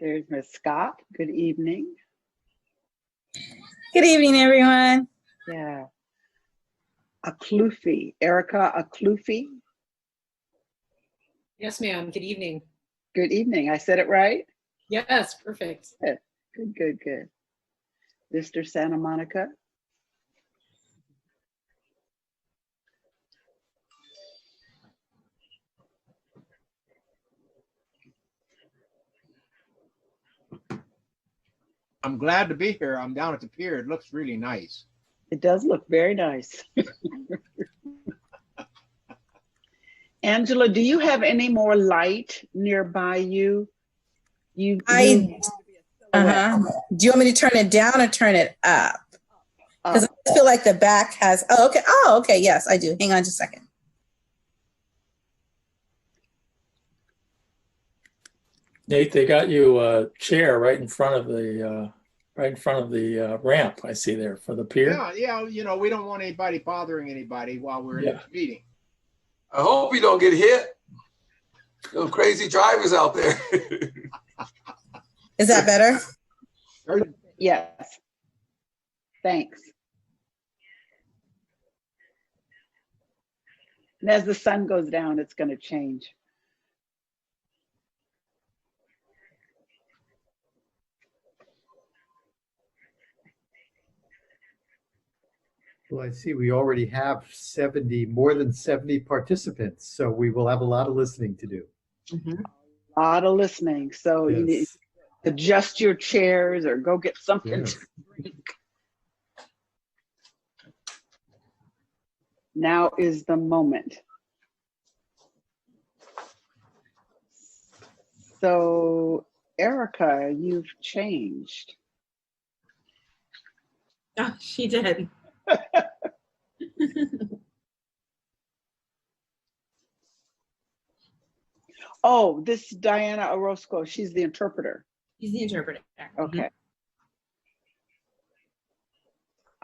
There's Miss Scott. Good evening. Good evening, everyone. Yeah. Aklufi, Erica Aklufi. Yes, ma'am. Good evening. Good evening. I said it right? Yes, perfect. Good, good, good, good. Mr. Santa Monica. I'm glad to be here. I'm down at the pier. It looks really nice. It does look very nice. Angela, do you have any more light nearby you? Do you want me to turn it down or turn it up? Because I feel like the back has, okay, yes, I do. Hang on just a second. Nate, they got you a chair right in front of the ramp. I see there for the pier. Yeah. You know, we don't want anybody bothering anybody while we're in this meeting. I hope you don't get hit. Those crazy drivers out there. Is that better? Yes. Thanks. And as the sun goes down, it's going to change. Well, I see we already have more than 70 participants, so we will have a lot of listening to do. Mm-hmm. A lot of listening. So you need to adjust your chairs or go get something to drink. Now is the moment. So, Erica, you've changed. Oh, she did. Oh, this is Diana Orozco. She's the interpreter. She's the interpreter. Okay.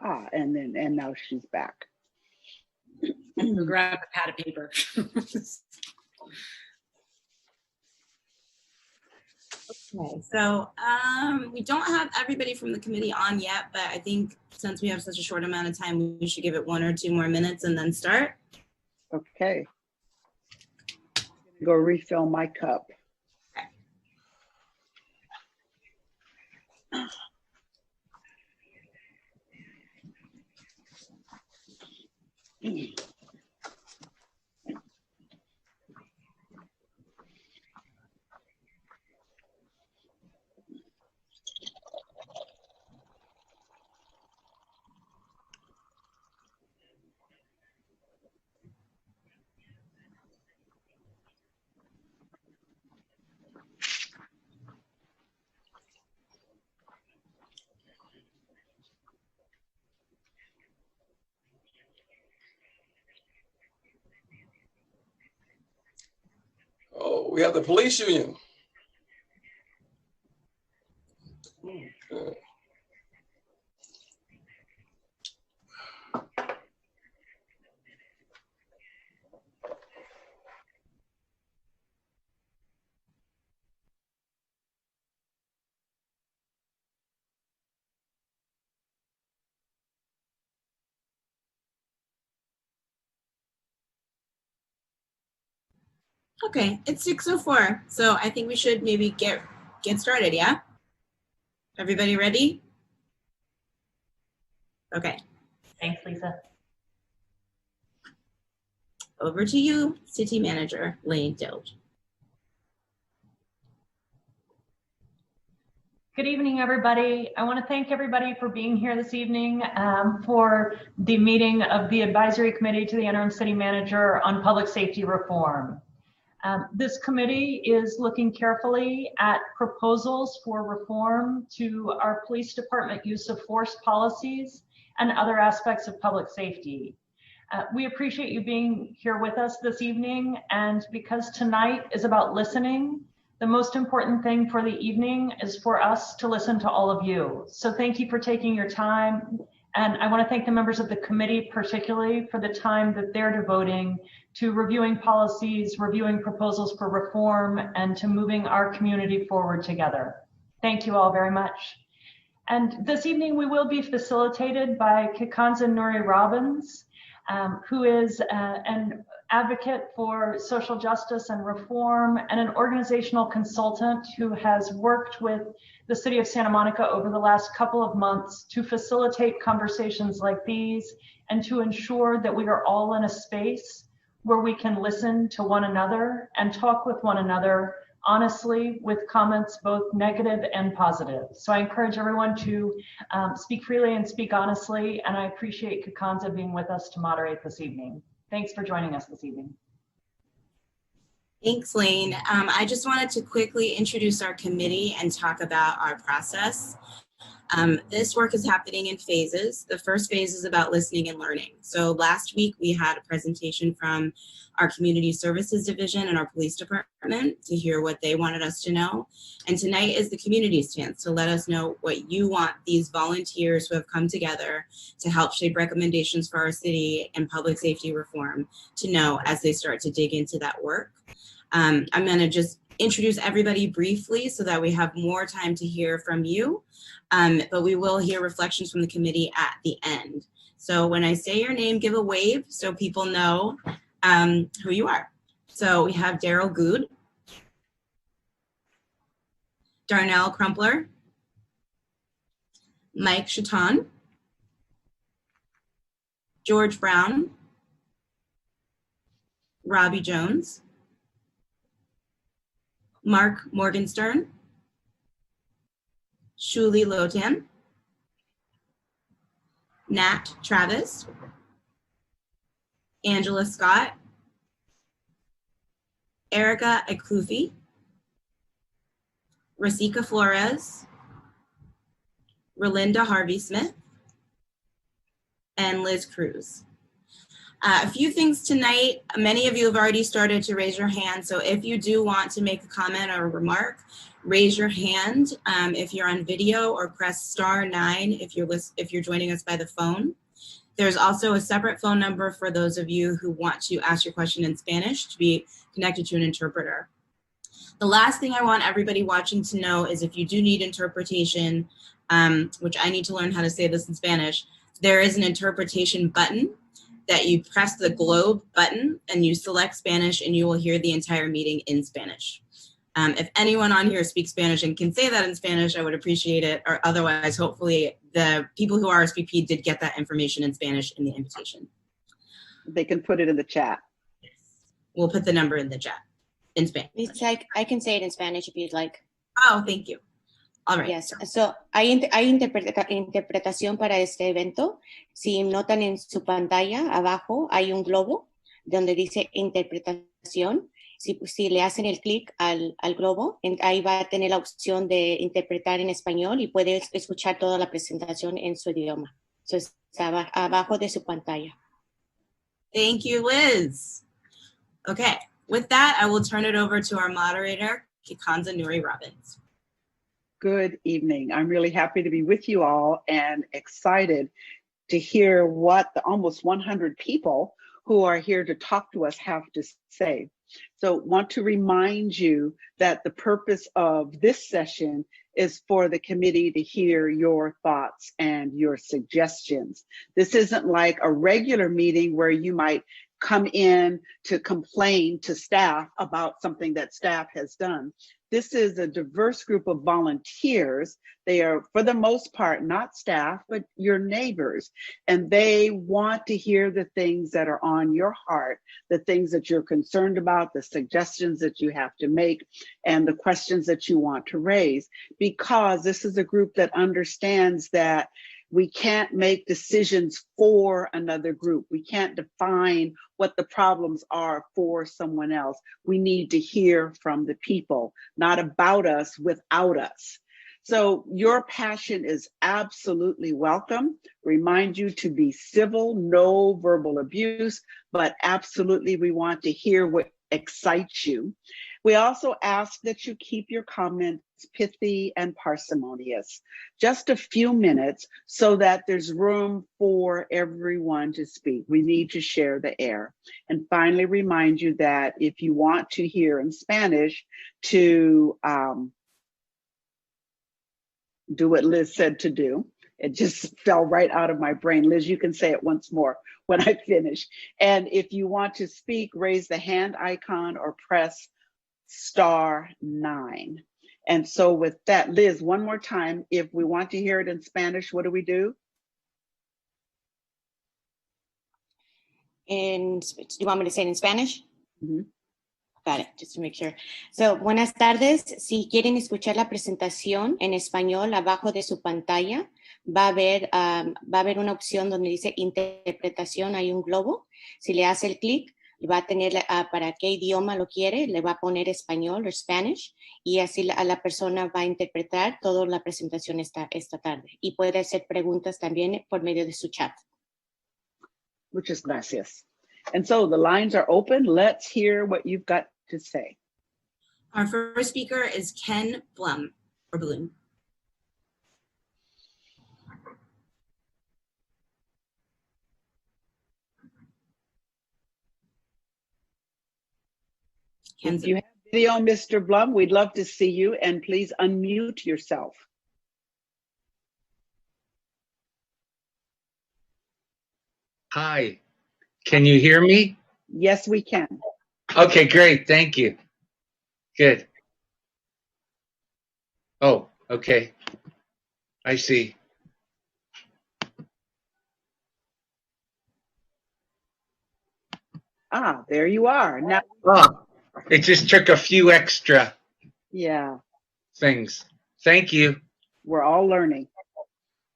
Mm-hmm. And now she's back. Grab a pad of paper. Okay, so we don't have everybody from the committee on yet, but I think since we have such a short amount of time, we should give it 1 or 2 more minutes and then start. Okay. Go refill my cup. Okay. Oh, we have the police union. Okay, it's 6:04, so I think we should maybe get started, yeah? Everybody ready? Okay. Thanks, Lisa. Over to you, City Manager Lane Dilge. Good evening, everybody. I want to thank everybody for being here this evening for the meeting of the Advisory Committee to the Interim City Manager on Public Safety Reform. This committee is looking carefully at proposals for reform to our police department use of force policies and other aspects of public safety. We appreciate you being here with us this evening, and because tonight is about listening, the most important thing for the evening is for us to listen to all of you. So thank you for taking your time. And I want to thank the members of the committee particularly for the time that they're devoting to reviewing policies, reviewing proposals for reform, and to moving our community forward together. Thank you all very much. And this evening we will be facilitated by Kikanza Nuri Robbins, who is an advocate for social justice and reform and an organizational consultant who has worked with the city of Santa Monica over the last couple of months to facilitate conversations like these and to ensure that we are all in a space where we can listen to one another and talk with one another honestly, with comments both negative and positive. So I encourage everyone to speak freely and speak honestly, and I appreciate Kikanza being with us to moderate this evening. Thanks for joining us this evening. Thanks, Lane. I just wanted to quickly introduce our committee and talk about our process. This work is happening in phases. The first phase is about listening and learning. So last week we had a presentation from our Community Services Division and our Police Department to hear what they wanted us to know. And tonight is the community's chance to let us know what you want these volunteers who have come together to help shape recommendations for our city and public safety reform to know as they start to dig into that work. I'm gonna just introduce everybody briefly so that we have more time to hear from you. But we will hear reflections from the committee at the end. So when I say your name, give a wave so people know who you are. So we have Daryl Good, Darnell Crumpler, Mike Chaton, George Brown, Robbie Jones, Mark Morgenstern, Shuli Lotan, Nat Travis, Angela Scott, Erica Eklufi, Rasika Flores, Relinda Harvey Smith, and Liz Cruz. A few things tonight. Many of you have already started to raise your hand. So if you do want to make a comment or a remark, raise your hand if you're on video, or press *9 if you're joining us by the phone. There's also a separate phone number for those of you who want to ask your question in Spanish to be connected to an interpreter. The last thing I want everybody watching to know is if you do need interpretation, which I need to learn how to say this in Spanish, there is an interpretation button that you press the globe button and you select Spanish and you will hear the entire meeting in Spanish. If anyone on here speaks Spanish and can say that in Spanish, I would appreciate it. Or otherwise, hopefully the people who RSVP did get that information in Spanish in the invitation. They can put it in the chat. Yes. We'll put the number in the chat in Spanish. It's like, I can say it in Spanish if you'd like. Oh, thank you. All right. Yes, so hay interpretación para este evento. Si notan en su pantalla abajo hay un globo donde dice interpretación. Si le hacen el clic al globo, ahí va a tener la opción de interpretar en español y puede escuchar toda la presentación en su idioma. So está abajo de su pantalla. Thank you, Liz. Okay, with that, I will turn it over to our moderator, Kikanza Nuri Robbins. Good evening. I'm really happy to be with you all and excited to hear what the almost 100 people who are here to talk to us have to say. So want to remind you that the purpose of this session is for the committee to hear your thoughts and your suggestions. This isn't like a regular meeting where you might come in to complain to staff about something that staff has done. This is a diverse group of volunteers. They are, for the most part, not staff, but your neighbors. And they want to hear the things that are on your heart, the things that you're concerned about, the suggestions that you have to make, and the questions that you want to raise. Because this is a group that understands that we can't make decisions for another group. We can't define what the problems are for someone else. We need to hear from the people, not about us, without us. So your passion is absolutely welcome. Remind you to be civil, no verbal abuse, but absolutely we want to hear what excites you. We also ask that you keep your comments pithy and parsimonious, just a few minutes so that there's room for everyone to speak. We need to share the air. And finally, remind you that if you want to hear in Spanish, to press *9 if you want to hear in Spanish. So with that, I will turn it over to our moderator, Kikanza Nuri Robbins. Good evening. I'm really happy to be with you all and excited to hear what the almost 100 people who are here to talk to us have to say. So want to remind you that if you want to hear in Spanish, to do what Liz said to do. It just fell right out of my brain. Liz, you can say it once more when I finish. And if you want to speak, raise the hand icon or press *9. And so with that, Liz, one more time, if we want to hear it in Spanish, what do we do? Do you want me to say it in Spanish? Mm-hmm. Got it, just to make sure. So, buenas tardes. Si quieren escuchar la presentación en español, abajo de su pantalla va a haber una opción donde dice interpretación, hay un globo. Si le hace el clic, va a tener para qué idioma lo quiere, le va a poner español o Spanish, y así la persona va a interpretar toda la presentación esta tarde. Y puede hacer preguntas también por medio de su chat. Muchas gracias. And so the lines are open. Let's hear what you've got to say. Our first speaker is Ken Blum, or Blum. If you have video, Mr. Blum, we'd love to see you, and please unmute yourself. Hi, can you hear me? Yes, we can. Okay, great, thank you. Good. Oh, okay. I see. Ah, there you are. Now, Oh, it just took a few extra things. Thank you. We're all learning.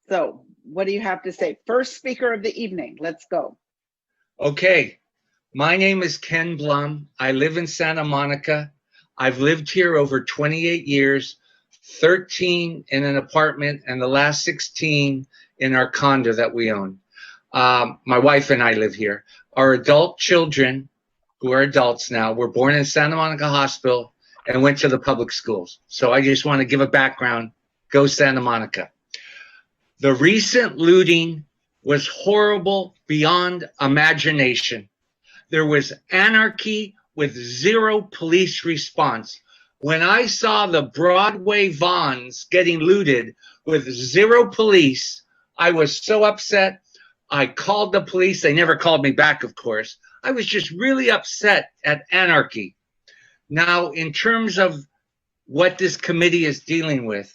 So, what do you have to say? First speaker of the evening. Let's go. Okay. My name is Ken Blum. I live in Santa Monica. I've lived here over 28 years, 13 in an apartment, and the last 16 in our condo that we own. My wife and I live here. Our adult children, who are adults now, were born in Santa Monica Hospital and went to the public schools. So I just want to give a background. Go Santa Monica. The recent looting was horrible beyond imagination. There was anarchy with zero police response. When I saw the Broadway Vons getting looted with zero police, I was so upset. I called the police. They never called me back, of course. I was just really upset at anarchy. Now, in terms of what this committee is dealing with,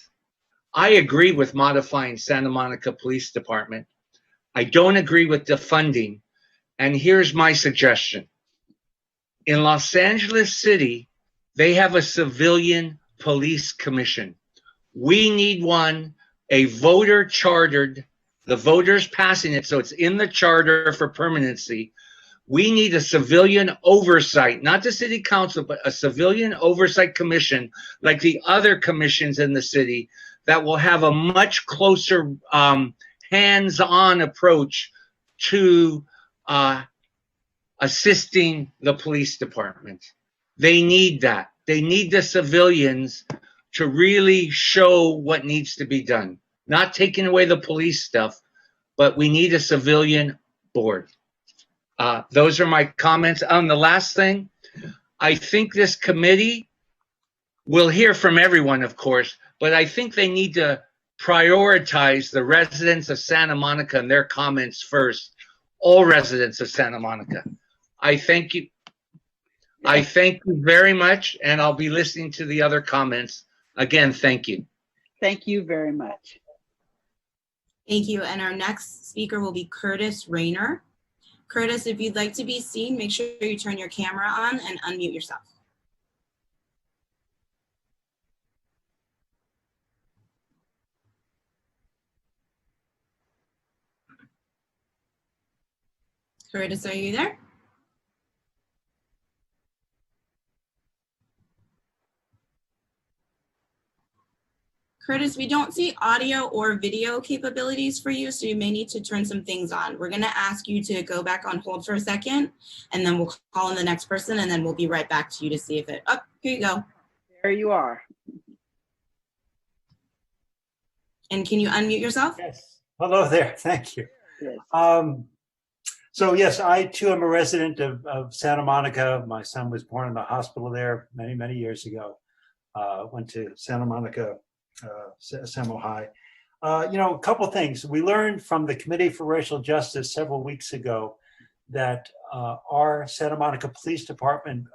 I agree with modifying Santa Monica Police Department. I don't agree with the funding. And here's my suggestion. In Los Angeles City, they have a civilian police commission. We need one, a voter chartered, the voters passing it, so it's in the charter for permanency. We need a civilian oversight, not the city council, but a civilian oversight commission like the other commissions in the city that will have a much closer hands-on approach to assisting the police department. They need that. They need the civilians to really show what needs to be done. Not taking away the police stuff, but we need a civilian board. Those are my comments. On the last thing, I think this committee will hear from everyone, of course, but I think they need to prioritize the residents of Santa Monica and their comments first. All residents of Santa Monica. I thank you. I thank you very much, and I'll be listening to the other comments. Again, thank you. Thank you very much. Thank you. And our next speaker will be Curtis Rayner. Curtis, if you'd like to be seen, make sure you turn your camera on and unmute yourself. Curtis, are you there? Curtis, we don't see audio or video capabilities for you, so you may need to turn some things on. We're going to ask you to go back on hold for a second, and then we'll call in the next person, and then we'll be right back to you to see if it, oh, here you go. There you are. And can you unmute yourself? Yes. Hello there. Thank you. Yes. So yes, I too am a resident of Santa Monica. My son was born in the hospital there many, many years ago. Went to Santa Monica Semel High. A couple things. We learned from the Committee for Racial Justice several weeks ago that our Santa Monica Police Department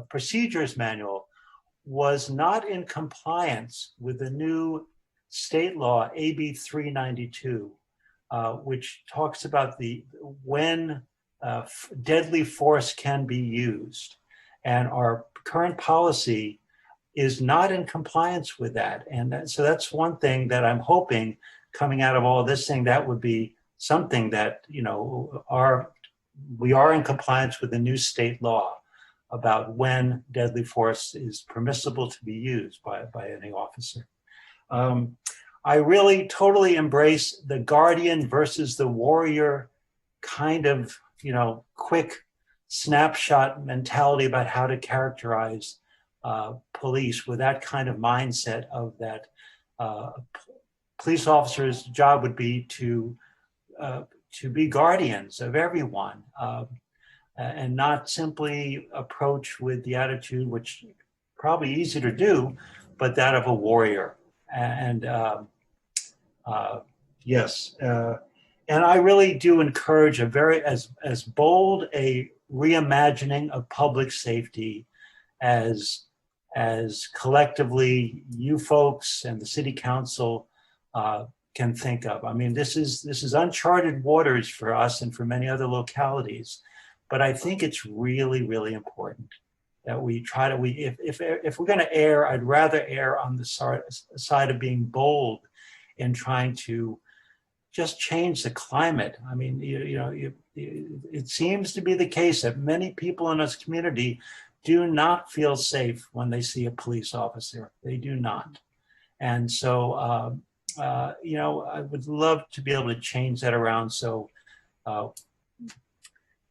procedures manual was not in compliance with the new state law, AB 392, which talks about when deadly force can be used. And our current policy is not in compliance with that. And so that's one thing that I'm hoping coming out of all this thing, that would be something that, we are in compliance with the new state law about when deadly force is permissible to be used by any officer. I really totally embrace the guardian versus the warrior kind of, quick snapshot mentality about how to characterize police, with that kind of mindset of that police officers' job would be to be guardians of everyone, and not simply approach with the attitude, which probably easy to do, but that of a warrior. And yes, and I really do encourage as bold a reimagining of public safety as collectively you folks and the city council can think of. I mean, this is uncharted waters for us and for many other localities, but I think it's really, really important that we try to, if we're going to err, I'd rather err on the side of being bold in trying to just change the climate. I mean, it seems to be the case that many people in this community do not feel safe when they see a police officer. They do not. And so, I would love to be able to change that around so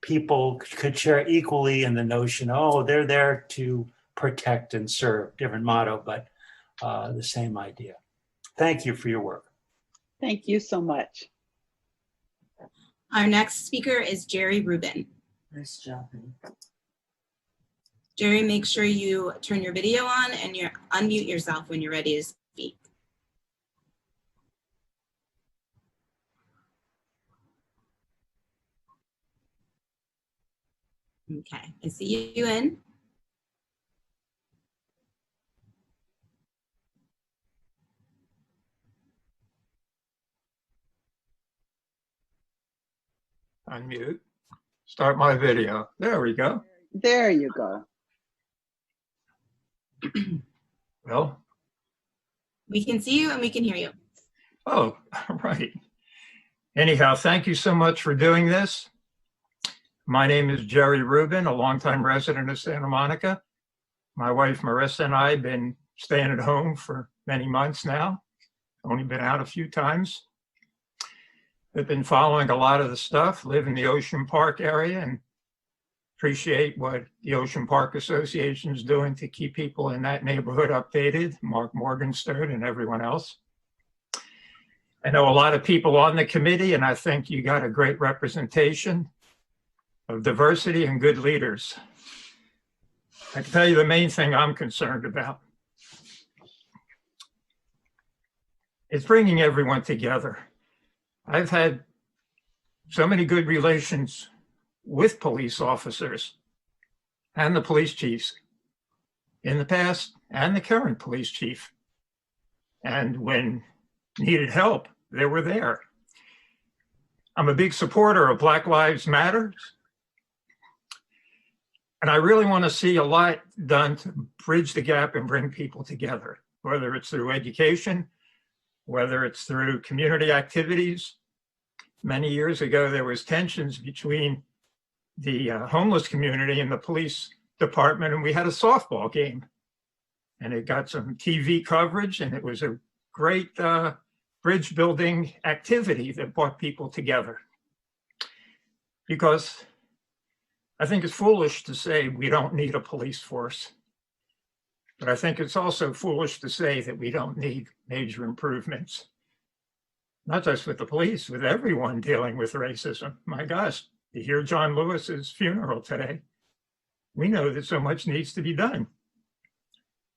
people could share equally in the notion, oh, they're there to protect and serve. Different motto, but the same idea. Thank you for your work. Thank you so much. Our next speaker is Jerry Rubin. Nice job. Jerry, make sure you turn your video on and you unmute yourself when you're ready to speak. Okay, I see you in. Unmute. Start my video. There we go. There you go. Well, we can see you and we can hear you. Oh, right. Anyhow, thank you so much for doing this. My name is Jerry Rubin, a longtime resident of Santa Monica. My wife, Marissa, and I have been staying at home for many months now. Only been out a few times. I've been following a lot of the stuff, live in the Ocean Park area, and appreciate what the Ocean Park Association is doing to keep people in that neighborhood updated, Mark Morgenstern and everyone else. I know a lot of people on the committee, and I think you got a great representation of diversity and good leaders. I can tell you the main thing I'm concerned about is bringing everyone together. I've had so many good relations with police officers and the police chiefs in the past and the current police chief. And when needed help, they were there. I'm a big supporter of Black Lives Matter. And I really want to see a lot done to bridge the gap and bring people together, whether it's through education, whether it's through community activities. Many years ago, there was tensions between the homeless community and the police department, and we had a softball game. And it got some TV coverage, and it was a great bridge building activity that brought people together. Because I think it's foolish to say we don't need a police force. But I think it's also foolish to say that we don't need major improvements. Not just with the police, with everyone dealing with racism. My gosh, to hear John Lewis's funeral today, we know that so much needs to be done.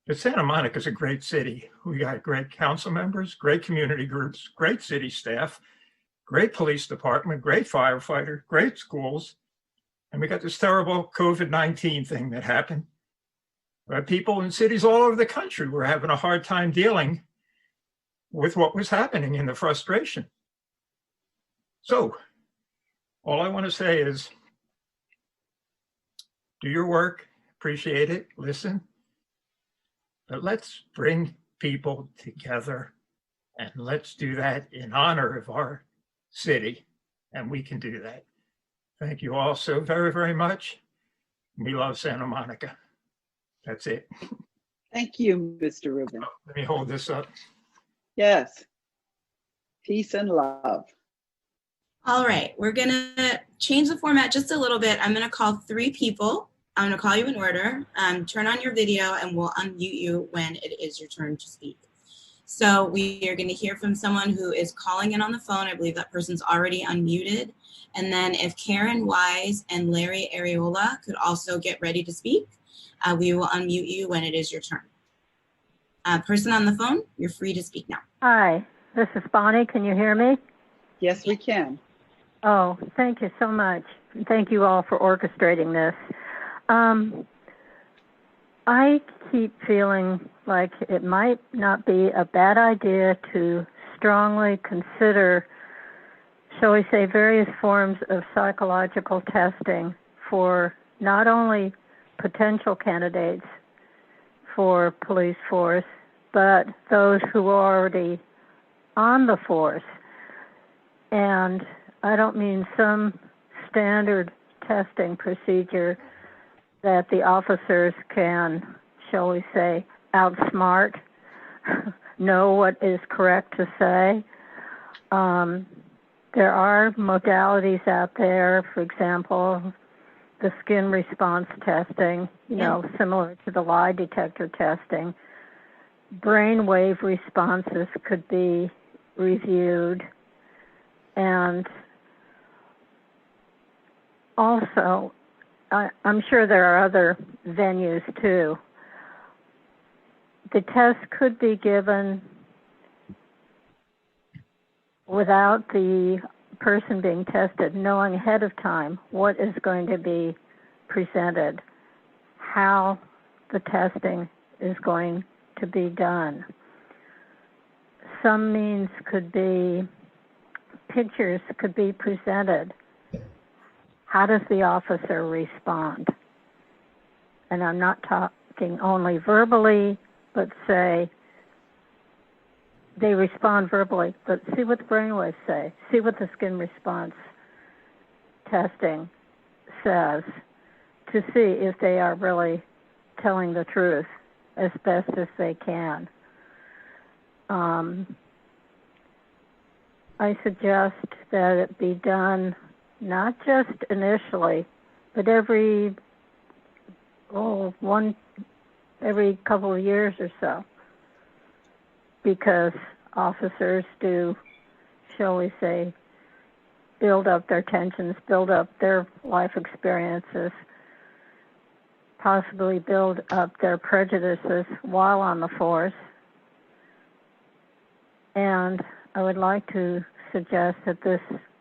But Santa Monica is a great city. We got great council members, great community groups, great city staff, great police department, great firefighter, great schools. And we got this terrible COVID-19 thing that happened. But people in cities all over the country were having a hard time dealing with what was happening and the frustration. So all I want to say is do your work, appreciate it, listen, but let's bring people together and let's do that in honor of our city, and we can do that. Thank you all so very, very much. We love Santa Monica. That's it. Thank you, Mr. Rubin. Let me hold this up. Yes. Peace and love. All right, we're gonna change the format just a little bit. I'm gonna call 3 people. I'm gonna call you in order. Turn on your video and we'll unmute you when it is your turn to speak. So we are gonna hear from someone who is calling in on the phone. I believe that person's already unmuted. And then if Karen Wise and Larry Areola could also get ready to speak, we will unmute you when it is your turn. Person on the phone, you're free to speak now. Hi, this is Bonnie. Can you hear me? Yes, we can. Oh, thank you so much. Thank you all for orchestrating this. I keep feeling like it might not be a bad idea to strongly consider, shall we say, various forms of psychological testing for not only potential candidates for police force, but those who are already on the force. And I don't mean some standard testing procedure that the officers can, shall we say, outsmart, know what is correct to say. There are modalities out there, for example, the skin response testing, similar to the lie detector testing. Brainwave responses could be reviewed. And also, I'm sure there are other venues too. The test could be given without the person being tested knowing ahead of time what is going to be presented, how the testing is going to be done. Some means could be, pictures could be presented. How does the officer respond? And I'm not talking only verbally, but say they respond verbally, but see what the brainwaves say. See what the skin response testing says to see if they are really telling the truth as best as they can. I suggest that it be done not just initially, but every couple of years or so, because officers do, shall we say, build up their tensions, build up their life experiences, possibly build up their prejudices while on the force. And I would like to suggest that this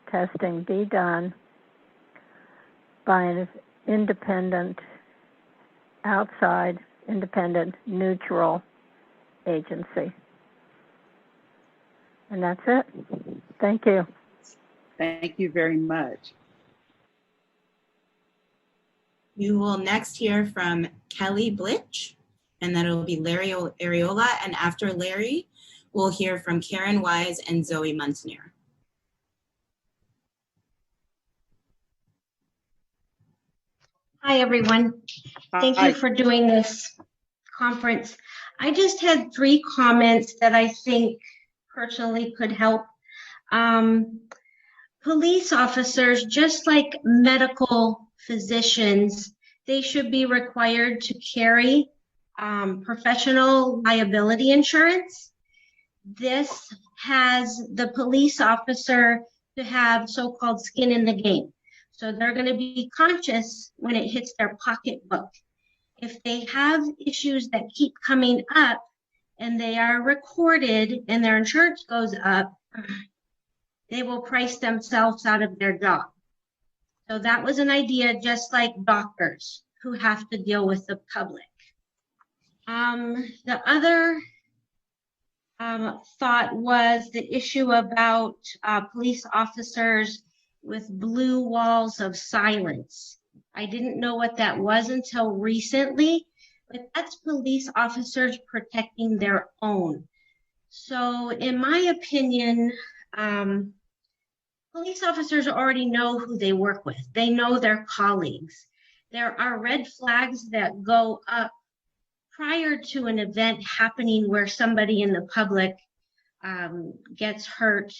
testing be done by an independent, outside, independent, neutral agency. And that's it. Thank you. Thank you very much. You will next hear from Kelly Blitch, and then it'll be Larry Areola, and after Larry, we'll hear from Karen Wise and Zoe Muntaner. Hi, everyone. Thank you for doing this conference. I just had 3 comments that I think personally could help. Police officers, just like medical physicians, they should be required to carry professional liability insurance. This has the police officer to have so-called skin in the game. So they're going to be conscious when it hits their pocketbook. if they have issues that keep coming up and they are recorded and their insurance goes up, they will price themselves out of their job. So that was an idea, just like doctors who have to deal with the public. The other thought was the issue about police officers with blue walls of silence. I didn't know what that was until recently, but that's police officers protecting their own. So in my opinion, police officers already know who they work with. They know their colleagues. There are red flags that go up prior to an event happening where somebody in the public gets hurt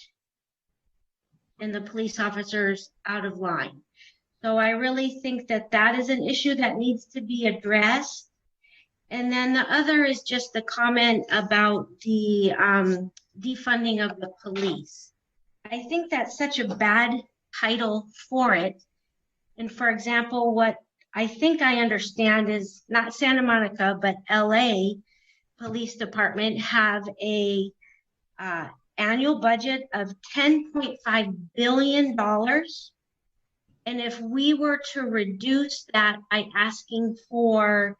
and the police officer's out of line. So I really think that that is an issue that needs to be addressed. And then the other is just the comment about the defunding of the police. I think that's such a bad title for it. And for example, what I think I understand is not Santa Monica, but LA Police Department have a annual budget of $10.5 billion. And if we were to reduce that by asking for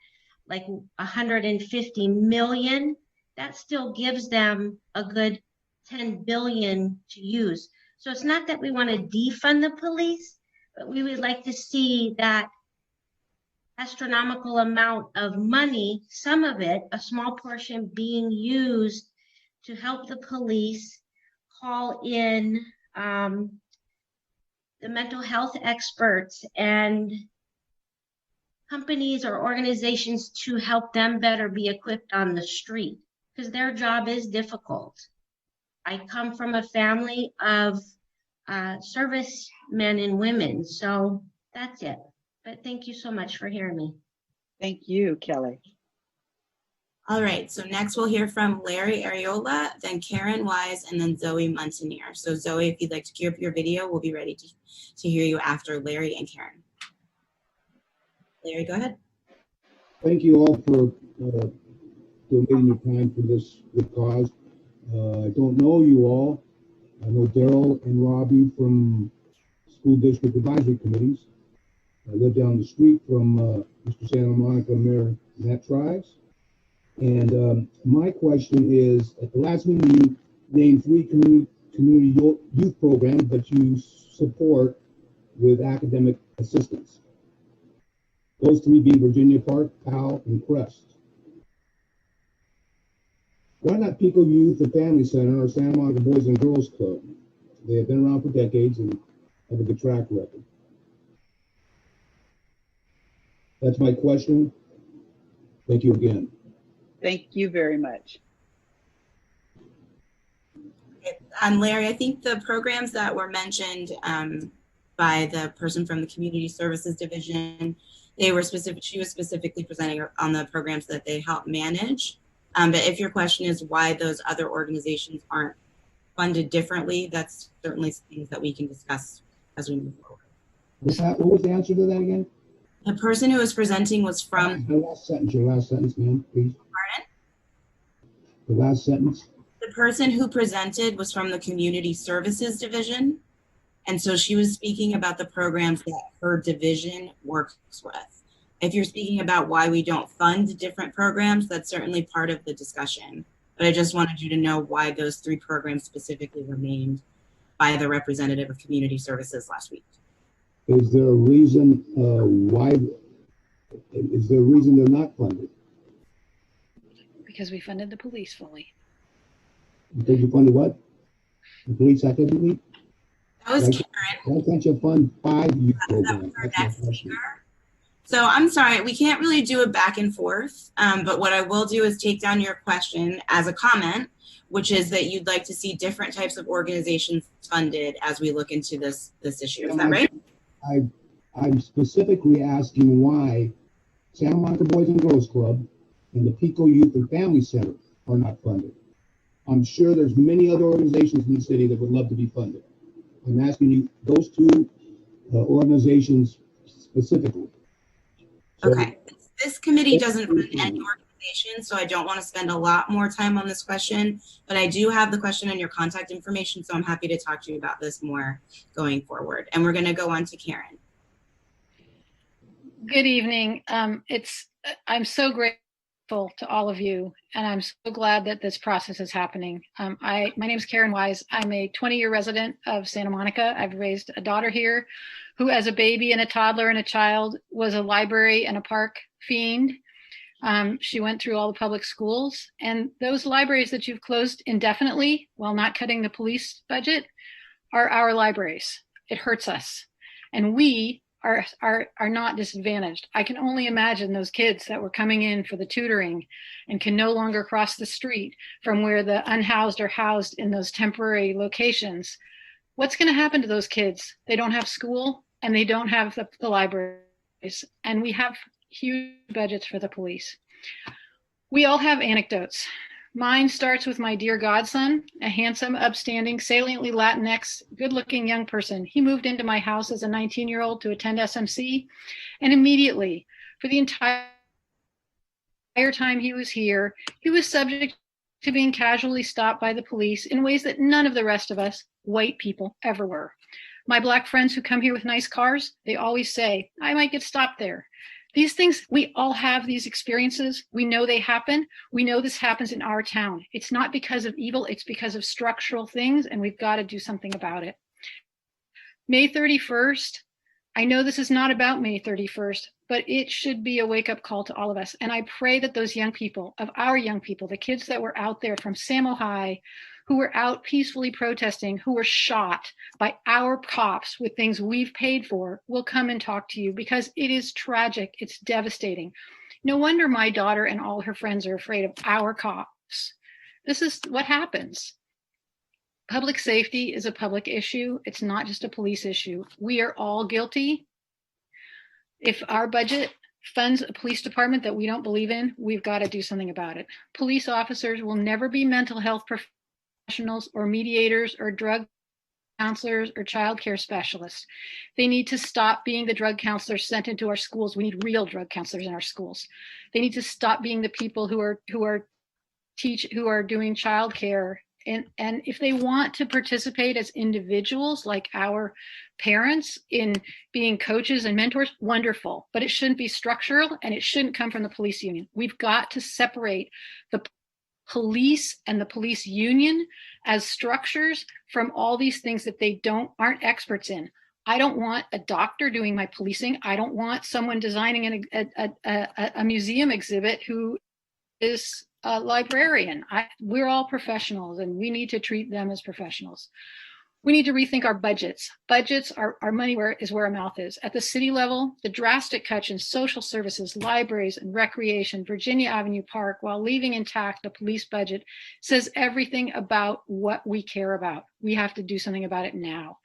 like 150 million, that still gives them a good 10 billion to use. So it's not that we want to defund the police, but we would like to see that astronomical amount of money, some of it, a small portion, being used to help the police call in the mental health experts and companies or organizations to help them better be equipped on the street, because their job is difficult. I come from a family of servicemen and women, so that's it. But thank you so much for hearing me. Thank you, Kelly. All right, so next we'll hear from Larry Areola, then Karen Wise, and then Zoe Montanier. So Zoe, if you'd like to queue up your video, we'll be ready to hear you after Larry and Karen. Larry, go ahead. Thank you all for donating your time for this good cause. I don't know you all. I know Daryl and Robbie from school district advisory committees. I live down the street from Mr. Santa Monica Mayor Matt Trives. And my question is, at the last meeting, you named 3 community youth programs that you support with academic assistance. Those 3 being Virginia Park, Powell, and Crest. Why not Pico Youth and Family Center or Santa Monica Boys and Girls Club? They have been around for decades and have a good track record. That's my question. Thank you again. Thank you very much. And Larry, I think the programs that were mentioned by the person from the Community Services Division, she was specifically presenting on the programs that they help manage. But if your question is why those other organizations aren't funded differently, that's certainly things that we can discuss as we move forward. What was the answer to that again? The person who was presenting was from... Your last sentence, ma'am, please. Pardon? The last sentence. The person who presented was from the Community Services Division. And so she was speaking about the programs that her division works with. If you're speaking about why we don't fund different programs, that's certainly part of the discussion. But I just wanted you to know why those 3 programs specifically were named by the representative of Community Services last week. Is there a reason why? Is there a reason they're not funded? Because we funded the police fully. Because you funded what? The police activity? That was Karen. Why can't you fund 5 youth programs? So I'm sorry, we can't really do a back and forth, but what I will do is take down your question as a comment, which is that you'd like to see different types of organizations funded as we look into this issue. Is that right? I'm specifically asking why Santa Monica Boys and Girls Club and the Pico Youth and Family Center are not funded. I'm sure there's many other organizations in the city that would love to be funded. I'm asking you those 2 organizations specifically. So, okay. This committee doesn't fund any organization, so I don't want to spend a lot more time on this question, but I do have the question and your contact information, so I'm happy to talk to you about this more going forward. And we're going to go on to Karen. Good evening. I'm so grateful to all of you, and I'm so glad that this process is happening. My name is Karen Wise. I'm a 20-year resident of Santa Monica. I've raised a daughter here who, as a baby and a toddler and a child, was a library and a park fiend. She went through all the public schools, and those libraries that you've closed indefinitely while not cutting the police budget are our libraries. It hurts us, and we are not disadvantaged. I can only imagine those kids that were coming in for the tutoring and can no longer cross the street from where the unhoused are housed in those temporary locations. What's going to happen to those kids? They don't have school and they don't have the libraries, and we have huge budgets for the police. We all have anecdotes. Mine starts with my dear godson, a handsome, upstanding, saliently Latinx, good-looking young person. He moved into my house as a 19-year-old to attend SMC, and immediately, for the entire time he was here, he was subject to being casually stopped by the police in ways that none of the rest of us, white people, ever were. My Black friends who come here with nice cars, they always say, I might get stopped there. These things, we all have these experiences. We know they happen. We know this happens in our town. It's not because of evil, it's because of structural things, and we've got to do something about it. May 31st, I know this is not about May 31st, but it should be a wake-up call to all of us. And I pray that those young people, of our young people, the kids that were out there from Samo High, who were out peacefully protesting, who were shot by our cops with things we've paid for, will come and talk to you, because it is tragic. It's devastating. No wonder my daughter and all her friends are afraid of our cops. This is what happens. Public safety is a public issue. It's not just a police issue. We are all guilty. If our budget funds a police department that we don't believe in, we've got to do something about it. Police officers will never be mental health professionals or mediators or drug counselors or child care specialists. They need to stop being the drug counselors sent into our schools. We need real drug counselors in our schools. They need to stop being the people who are doing child care. And if they want to participate as individuals, like our parents, in being coaches and mentors, wonderful, but it shouldn't be structural, and it shouldn't come from the police union. We've got to separate the police and the police union as structures from all these things that they aren't experts in. I don't want a doctor doing my policing. I don't want someone designing a museum exhibit who is a librarian. We're all professionals, and we need to treat them as professionals. We need to rethink our budgets. Budgets are our money is where our mouth is. At the city level, the drastic cuts in social services, libraries, and recreation, Virginia Avenue Park, while leaving intact the police budget, says everything about what we care about. We have to do something about it now.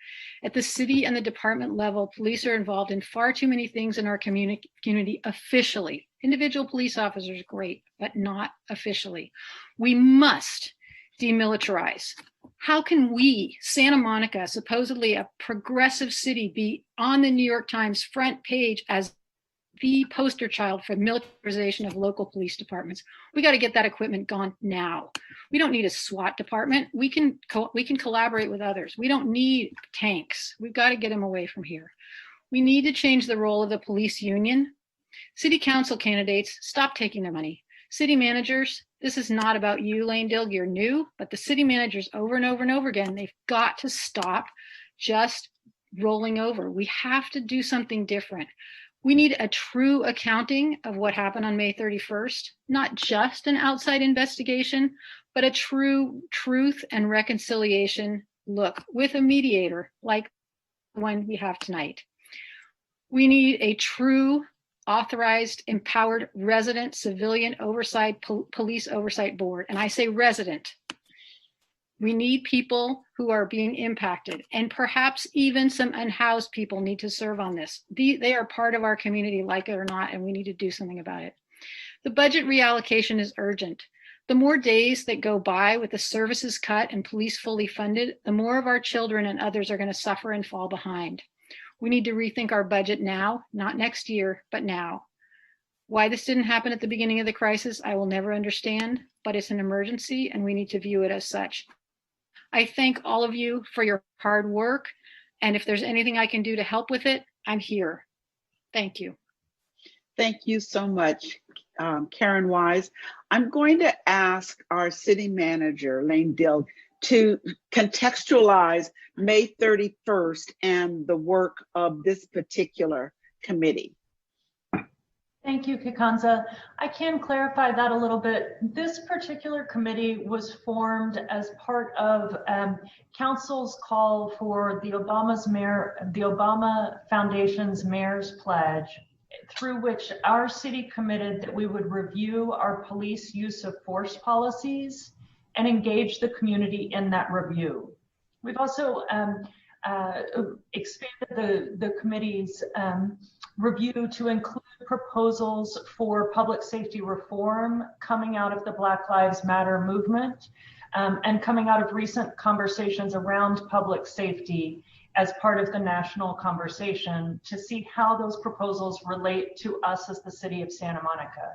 At the city and the department level, police are involved in far too many things in our community officially. Individual police officers, great, but not officially. We must demilitarize. How can we, Santa Monica, supposedly a progressive city, be on the New York Times front page as the poster child for militarization of local police departments? We got to get that equipment gone now. We don't need a SWAT department. We can collaborate with others. We don't need tanks. We've got to get them away from here. We need to change the role of the police union. City council candidates, stop taking their money. City managers, this is not about you, Lane Dilg, you're new, but the city managers over and over and over again, they've got to stop just rolling over. We have to do something different. We need a true accounting of what happened on May 31st, not just an outside investigation, but a true truth and reconciliation look with a mediator like the one we have tonight. We need a true authorized, empowered resident civilian oversight, police oversight board. And I say resident. We need people who are being impacted, and perhaps even some unhoused people need to serve on this. They are part of our community, like it or not, and we need to do something about it. The budget reallocation is urgent. The more days that go by with the services cut and police fully funded, the more of our children and others are going to suffer and fall behind. We need to rethink our budget now, not next year, but now. Why this didn't happen at the beginning of the crisis, I will never understand, but it's an emergency and we need to view it as such. I thank all of you for your hard work. And if there's anything I can do to help with it, I'm here. Thank you. Thank you so much, Karen Wise. I'm going to ask our city manager, Lane Dill, to contextualize May 31st and the work of this particular committee. Thank you, Kikanza. I can clarify that a little bit. This particular committee was formed as part of Council's call for the Obama Foundation's Mayor's Pledge, through which our city committed that we would review our police use of force policies and engage the community in that review. We've also expanded the committee's review to include proposals for public safety reform coming out of the Black Lives Matter movement and coming out of recent conversations around public safety as part of the national conversation to see how those proposals relate to us as the city of Santa Monica.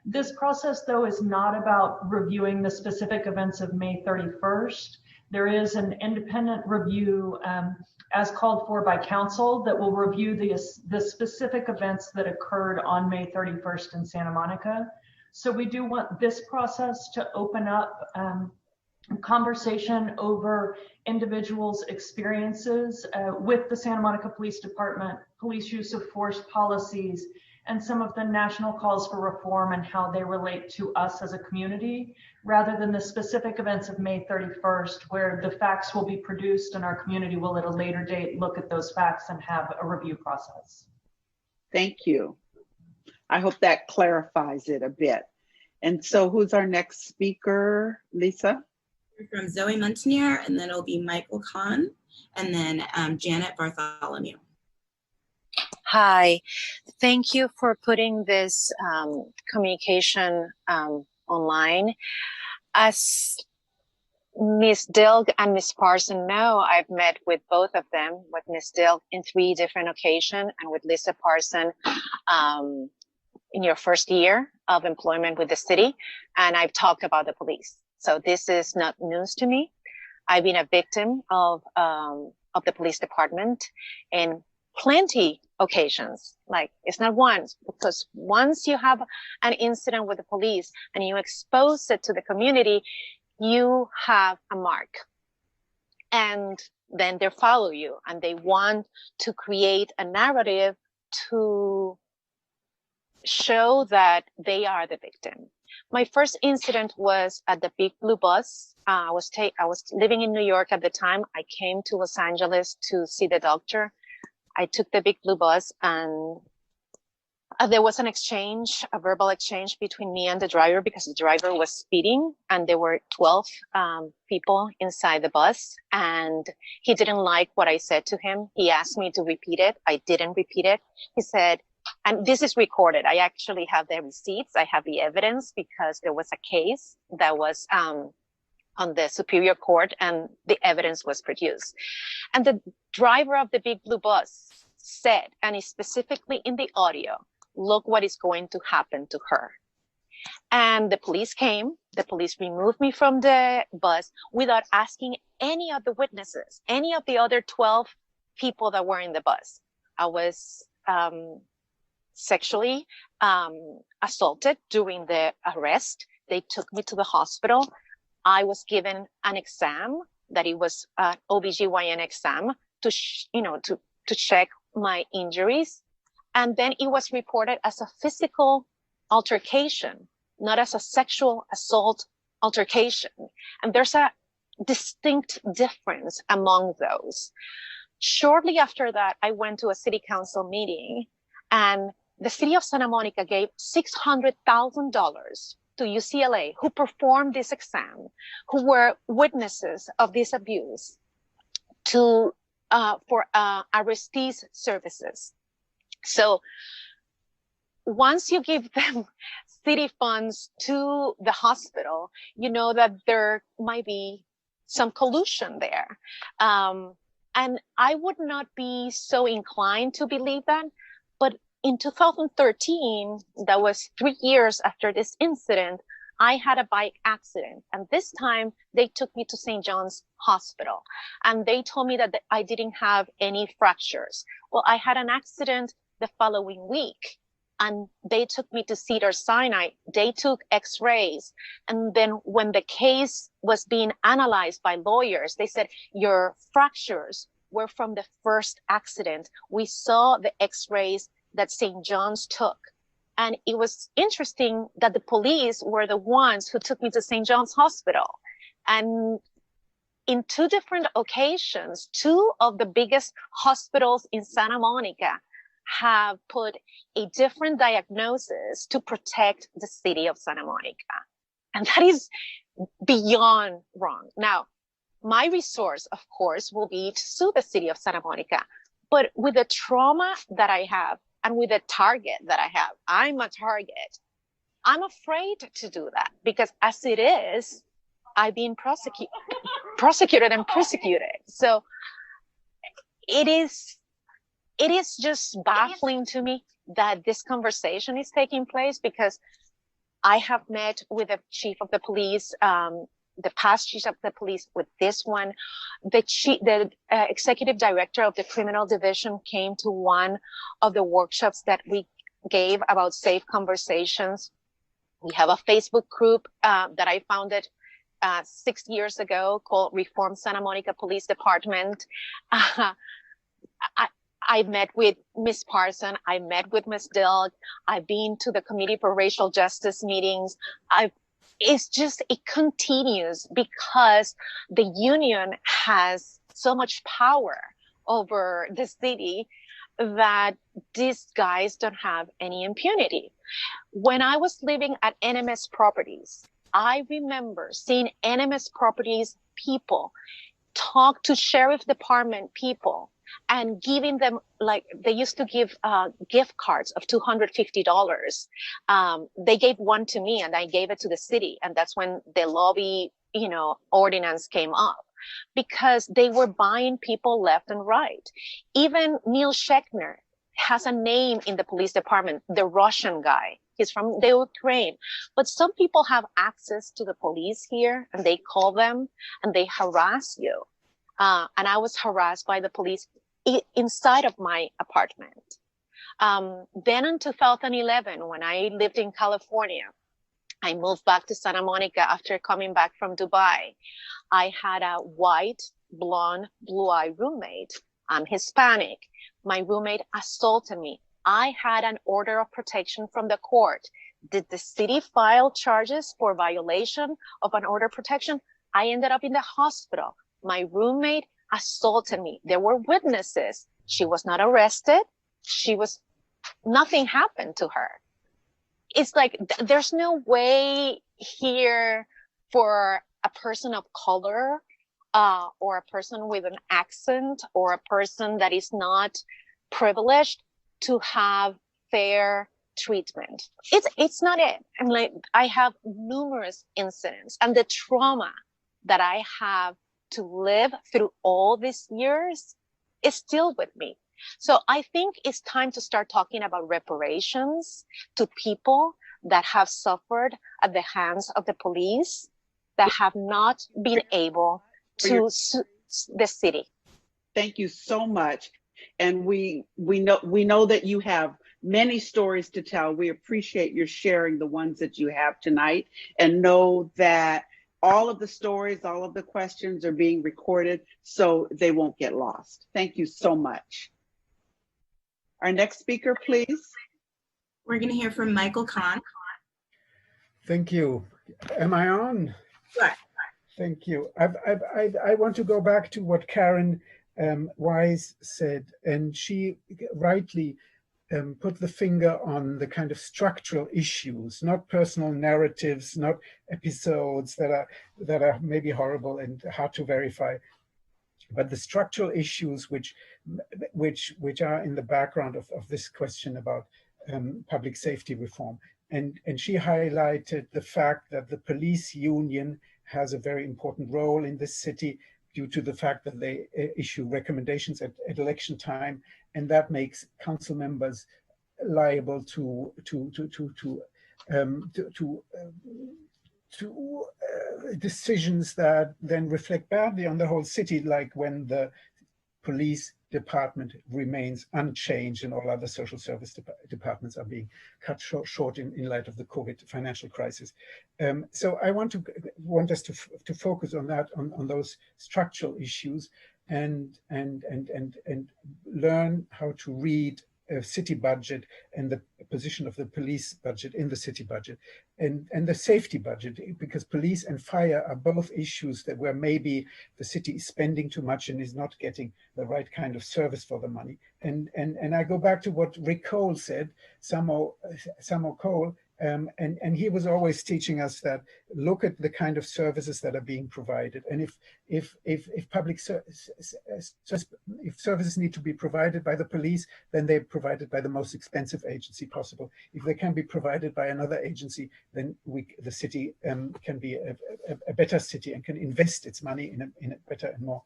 This process, though, is not about reviewing the specific events of May 31st. There is an independent review as called for by council that will review the specific events that occurred on May 31st in Santa Monica. So we do want this process to open up conversation over individuals' experiences with the Santa Monica Police Department, police use of force policies, and some of the national calls for reform and how they relate to us as a community, rather than the specific events of May 31st, where the facts will be produced and our community will at a later date look at those facts and have a review process. Thank you. I hope that clarifies it a bit. And so who's our next speaker, Lisa? From Zoe Montanier, and then it'll be Michael Kahn, and then Janet Bartholomew. Hi, thank you for putting this communication online. As Ms. Dilg and Ms. Parson know, I've met with both of them, with Ms. Dilg in 3 different occasions, and with Lisa Parson in your first year of employment with the city, and I've talked about the police. So this is not news to me. I've been a victim of the police department in plenty occasions. Like, it's not once, because once you have an incident with the police and you expose it to the community, you have a mark. And then they follow you and they want to create a narrative to show that they are the victim. My first incident was at the Big Blue Bus. I was living in New York at the time. I came to Los Angeles to see the doctor. I took the Big Blue Bus, and there was an exchange, a verbal exchange between me and the driver, because the driver was speeding and there were 12 people inside the bus, and he didn't like what I said to him. He asked me to repeat it. I didn't repeat it. He said, and this is recorded. I actually have the receipts. I have the evidence, because there was a case that was on the Superior Court and the evidence was produced. And the driver of the Big Blue Bus said, and it's specifically in the audio, look what is going to happen to her. And the police came, the police removed me from the bus without asking any of the witnesses, any of the other 12 people that were in the bus. I was sexually assaulted during the arrest. They took me to the hospital. I was given an exam that it was an OBGYN exam to check my injuries. And then it was reported as a physical altercation, not as a sexual assault altercation. And there's a distinct difference among those. Shortly after that, I went to a city council meeting, and the city of Santa Monica gave $600,000 to UCLA, who performed this exam, who were witnesses of this abuse, for arrestees services. So once you give them city funds to the hospital, you know that there might be some collusion there. And I would not be so inclined to believe that, but in 2013, that was 3 years after this incident, I had a bike accident. And this time they took me to St. John's Hospital and they told me that I didn't have any fractures. Well, I had an accident the following week and they took me to Cedars-Sinai. They took x-rays. And then when the case was being analyzed by lawyers, they said, your fractures were from the first accident. We saw the x-rays that St. John's took. And it was interesting that the police were the ones who took me to St. John's Hospital. And in 2 different occasions, 2 of the biggest hospitals in Santa Monica have put a different diagnosis to protect the city of Santa Monica. And that is beyond wrong. Now, my resource, of course, will be to sue the city of Santa Monica. But with the trauma that I have, and with the target that I have, I'm a target. I'm afraid to do that because as it is, I've been prosecuted and persecuted. So it is just baffling to me that this conversation is taking place because I have met with the chief of the police, the past chief of the police, with this one. The executive director of the criminal division came to one of the workshops that we gave about safe conversations. We have a Facebook group that I founded 6 years ago called Reform Santa Monica Police Department. I met with Ms. Parson. I met with Ms. Dilg. I've been to the Committee for Racial Justice meetings. It continues because the union has so much power over the city that these guys don't have any impunity. When I was living at NMS Properties, I remember seeing NMS Properties people talk to sheriff department people and giving them, like, they used to give gift cards of $250. They gave one to me and I gave it to the city. And that's when the lobby, ordinance came up because they were buying people left and right. Even Neil Schechner has a name in the police department, the Russian guy. He's from the Ukraine. But some people have access to the police here and they call them and they harass you. And I was harassed by the police inside of my apartment. Then in 2011, when I lived in California, I moved back to Santa Monica after coming back from Dubai. I had a white, blonde, blue-eyed roommate. I'm Hispanic. My roommate assaulted me. I had an order of protection from the court. Did the city file charges for violation of an order of protection? I ended up in the hospital. My roommate assaulted me. There were witnesses. She was not arrested. Nothing happened to her. It's like, there's no way here for a person of color, or a person with an accent, or a person that is not privileged to have fair treatment. It's not it. And like, I have numerous incidents, and the trauma that I have to live through all these years is still with me. So I think it's time to start talking about reparations to people that have suffered at the hands of the police, that have not been able to sue the city. Thank you so much. And we know that you have many stories to tell. We appreciate your sharing the ones that you have tonight, and know that all of the stories, all of the questions are being recorded so they won't get lost. Thank you so much. Our next speaker, please. We're going to hear from Michael Kahn. Thank you. Am I on? Sure. Thank you. I want to go back to what Karen Wise said, and she rightly put the finger on the kind of structural issues, not personal narratives, not episodes that are maybe horrible and hard to verify, but the structural issues which are in the background of this question about public safety reform. And she highlighted the fact that the police union has a very important role in this city due to the fact that they issue recommendations at election time, and that makes council members liable to decisions that then reflect badly on the whole city, like when the police department remains unchanged and all other social service departments are being cut short in light of the COVID financial crisis. So I want us to focus on that, on those structural issues, and learn how to read a city budget and the position of the police budget in the city budget, and the safety budget, because police and fire are both issues that where maybe the city is spending too much and is not getting the right kind of service for the money. And I go back to what Rick Cole said, Samuel Cole, and he was always teaching us that look at the kind of services that are being provided, and if services need to be provided by the police, then they're provided by the most expensive agency possible. If they can be provided by another agency, then the city can be a better city and can invest its money in a better and more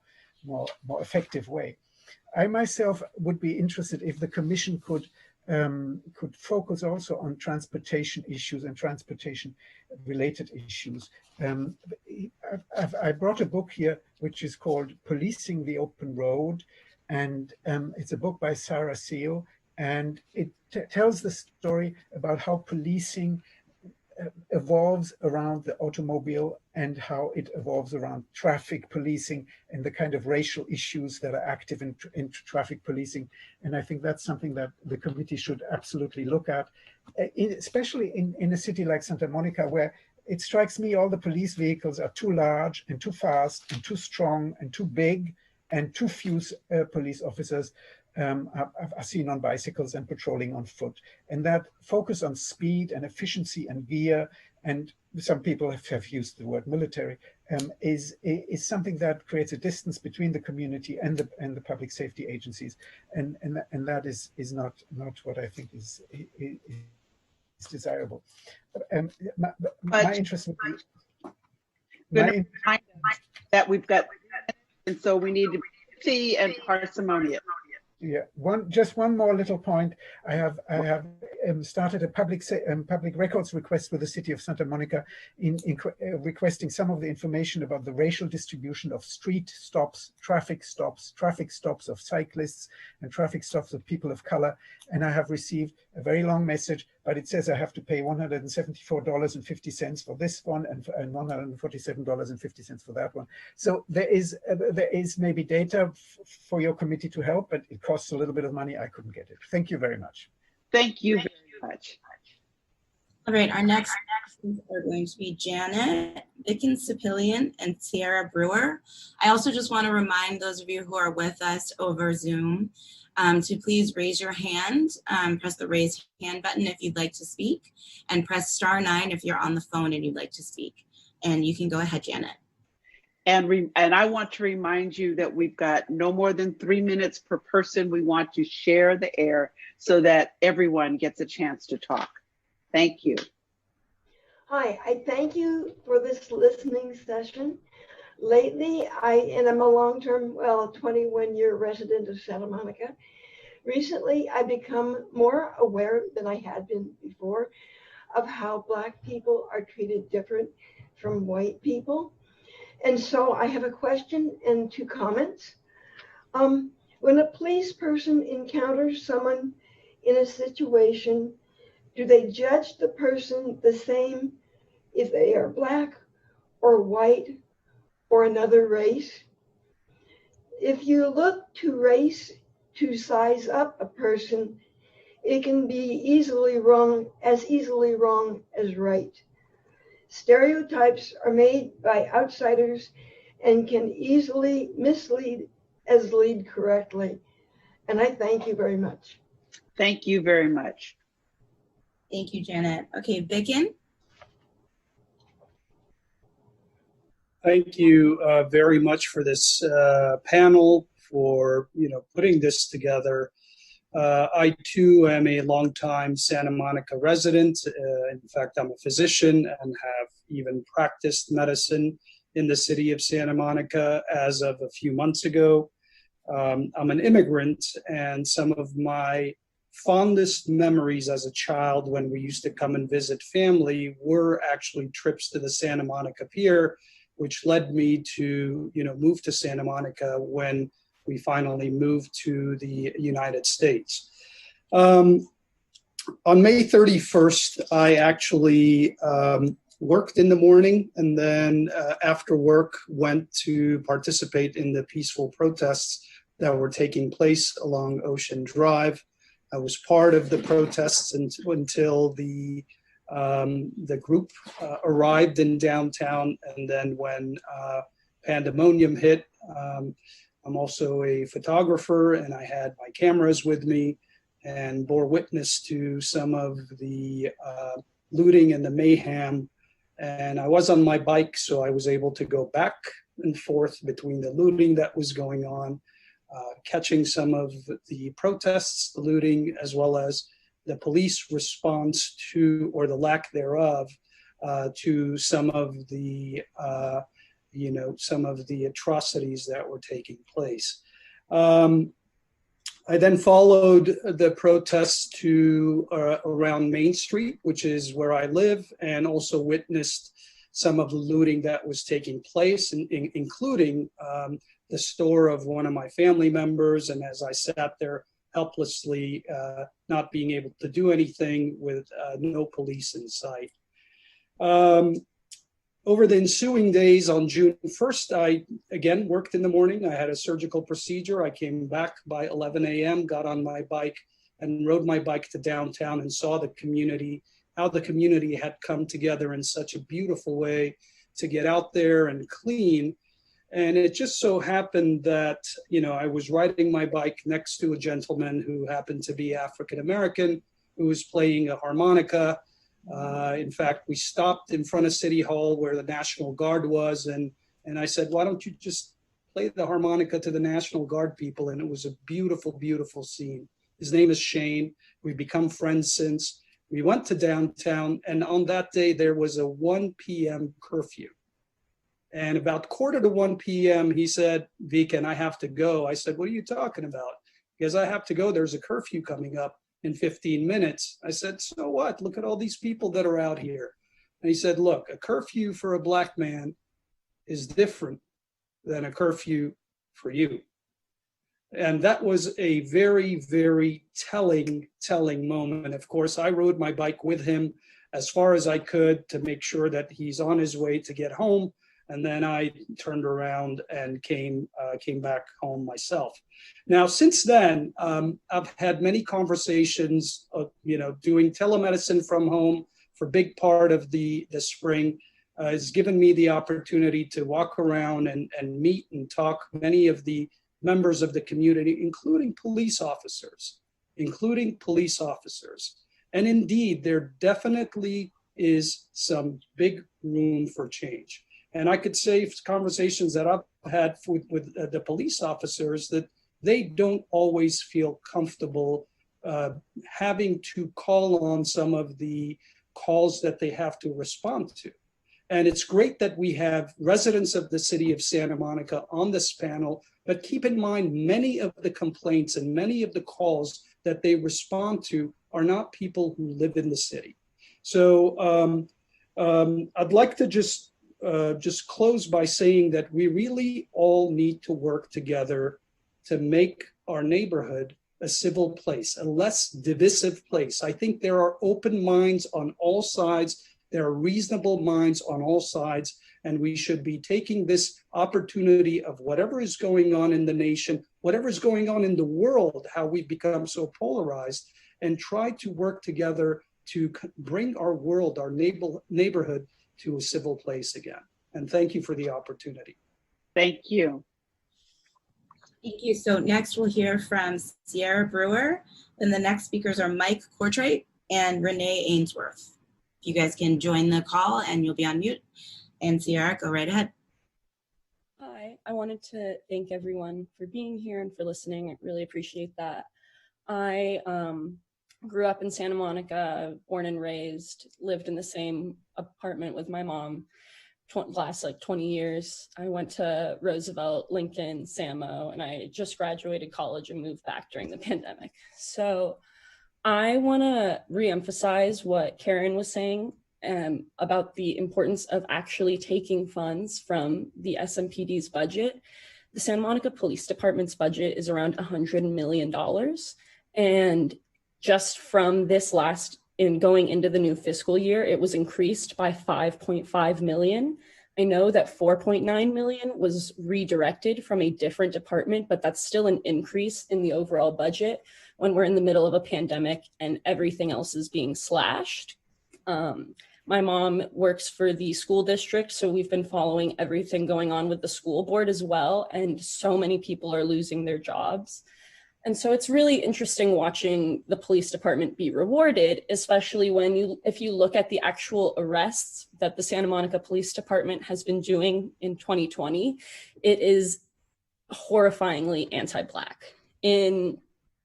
effective way. I myself would be interested if the Commission could focus also on transportation issues and transportation related issues. I brought a book here which is called Policing the Open Road, and it's a book by Sarah Seal, and it tells the story about how policing evolves around the automobile and how it evolves around traffic policing and the kind of racial issues that are active in traffic policing. And I think that's something that the committee should absolutely look at, especially in a city like Santa Monica, where it strikes me all the police vehicles are too large and too fast and too strong and too big, and too few police officers are seen on bicycles and patrolling on foot. And that focus on speed and efficiency and gear, and some people have used the word military, is something that creates a distance between the community and the public safety agencies, and that is not what I think is desirable. My interest would be that we've got, and so we need to see and parsimonious. Yeah, just one more little point. I have started a public records request with the city of Santa Monica in requesting some of the information about the racial distribution of street stops, traffic stops of cyclists, and traffic stops of people of color. And I have received a very long message, but it says I have to pay $174.50 for this one and $147.50 for that one. So there is maybe data for your committee to help, but it costs a little bit of money. I couldn't get it. Thank you very much. Thank you very much. All right, our next are going to be Janet, Vicken Sapillion, and Sierra Brewer. I also just want to remind those of you who are with us over Zoom to please raise your hand, press the raise hand button if you'd like to speak, and press *9 if you're on the phone and you'd like to speak. And you can go ahead, Janet. And I want to remind you that we've got no more than 3 minutes per person. We want to share the air so that everyone gets a chance to talk. Thank you. Hi, I thank you for this listening session. Lately, I'm a long-term, 21-year resident of Santa Monica. Recently, I've become more aware than I had been before of how Black people are treated different from white people. And so I have a question and 2 comments. When a police person encounters someone in a situation, do they judge the person the same if they are Black or white or another race? If you look to race to size up a person, it can be easily wrong as right. Stereotypes are made by outsiders and can easily mislead as lead correctly. And I thank you very much. Thank you very much. Thank you, Janet. Okay, Vicken. Thank you very much for this panel, for putting this together. I too am a longtime Santa Monica resident. In fact, I'm a physician and have even practiced medicine in the city of Santa Monica as of a few months ago. I'm an immigrant, and some of my fondest memories as a child when we used to come and visit family were actually trips to the Santa Monica Pier, which led me to, move to Santa Monica when we finally moved to the United States. On May 31st, I actually worked in the morning, and then after work went to participate in the peaceful protests that were taking place along Ocean Drive. I was part of the protests until the group arrived in downtown, and then when pandemonium hit, I'm also a photographer, and I had my cameras with me and bore witness to some of the looting and the mayhem. And I was on my bike, so I was able to go back and forth between the looting that was going on, catching some of the protests, the looting, as well as the police response to, or the lack thereof, to some of the, some of the atrocities that were taking place. I then followed the protests to around Main Street, which is where I live, and also witnessed some of the looting that was taking place, including the store of one of my family members. And as I sat there helplessly, not being able to do anything with no police in sight. Over the ensuing days on June 1st, I again worked in the morning. I had a surgical procedure. I came back by 11 a.m., got on my bike and rode my bike to downtown and saw the community, how the community had come together in such a beautiful way to get out there and clean. And it just so happened that, I was riding my bike next to a gentleman who happened to be African-American, who was playing a harmonica. In fact, we stopped in front of City Hall where the National Guard was, and I said, why don't you just play the harmonica to the National Guard people? And it was a beautiful, beautiful scene. His name is Shane. We've become friends since. We went to downtown, and on that day, there was a 1 p.m. curfew. And about 1:45 p.m., he said, Viken, I have to go. I said, what are you talking about? Because I have to go. There's a curfew coming up in 15 minutes. I said, so what? Look at all these people that are out here. And he said, look, a curfew for a Black man is different than a curfew for you. And that was a very, very telling moment. Of course, I rode my bike with him as far as I could to make sure that he's on his way to get home. And then I turned around and came back home myself. Now, since then, I've had many conversations, doing telemedicine from home for a big part of the spring. Has given me the opportunity to walk around and meet and talk many of the members of the community, including police officers. And indeed, there definitely is some big room for change. And I could say conversations that I've had with the police officers that they don't always feel comfortable having to call on some of the calls that they have to respond to. And it's great that we have residents of the city of Santa Monica on this panel, but keep in mind many of the complaints and many of the calls that they respond to are not people who live in the city. So I'd like to just close by saying that we really all need to work together to make our neighborhood a civil place, a less divisive place. I think there are open minds on all sides. There are reasonable minds on all sides, and we should be taking this opportunity of whatever is going on in the nation, whatever is going on in the world, how we've become so polarized, and try to work together to bring our world, our neighborhood to a civil place again. And thank you for the opportunity. Thank you. Thank you. So next we'll hear from Sierra Brewer. Then the next speakers are Mike Cortrait and Renee Ainsworth. If you guys can join the call and you'll be on mute. And Sierra, go right ahead. Hi, I wanted to thank everyone for being here and for listening. I really appreciate that. I grew up in Santa Monica, born and raised, lived in the same apartment with my mom last 20 years. I went to Roosevelt, Lincoln, Samo, and I just graduated college and moved back during the pandemic. So I want to reemphasize what Karen was saying about the importance of actually taking funds from the SMPD's budget. The Santa Monica Police Department's budget is around $100 million. And just from this going into the new fiscal year, it was increased by 5.5 million. I know that 4.9 million was redirected from a different department, but that's still an increase in the overall budget when we're in the middle of a pandemic and everything else is being slashed. My mom works for the school district, so we've been following everything going on with the school board as well, and so many people are losing their jobs. And so it's really interesting watching the police department be rewarded, especially if you look at the actual arrests that the Santa Monica Police Department has been doing in 2020, it is horrifyingly anti-Black. In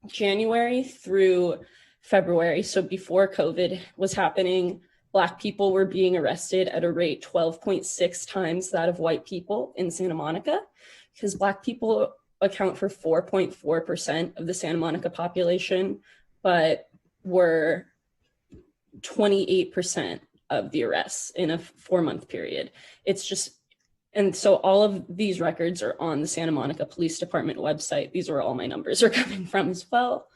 January through February, so before COVID was happening, Black people were being arrested at a rate 12.6 times that of white people in Santa Monica, because Black people account for 4.4% of the Santa Monica population, but were 28% of the arrests in a 4-month period. And so all of these records are on the Santa Monica Police Department website. These are all my numbers are coming from as well.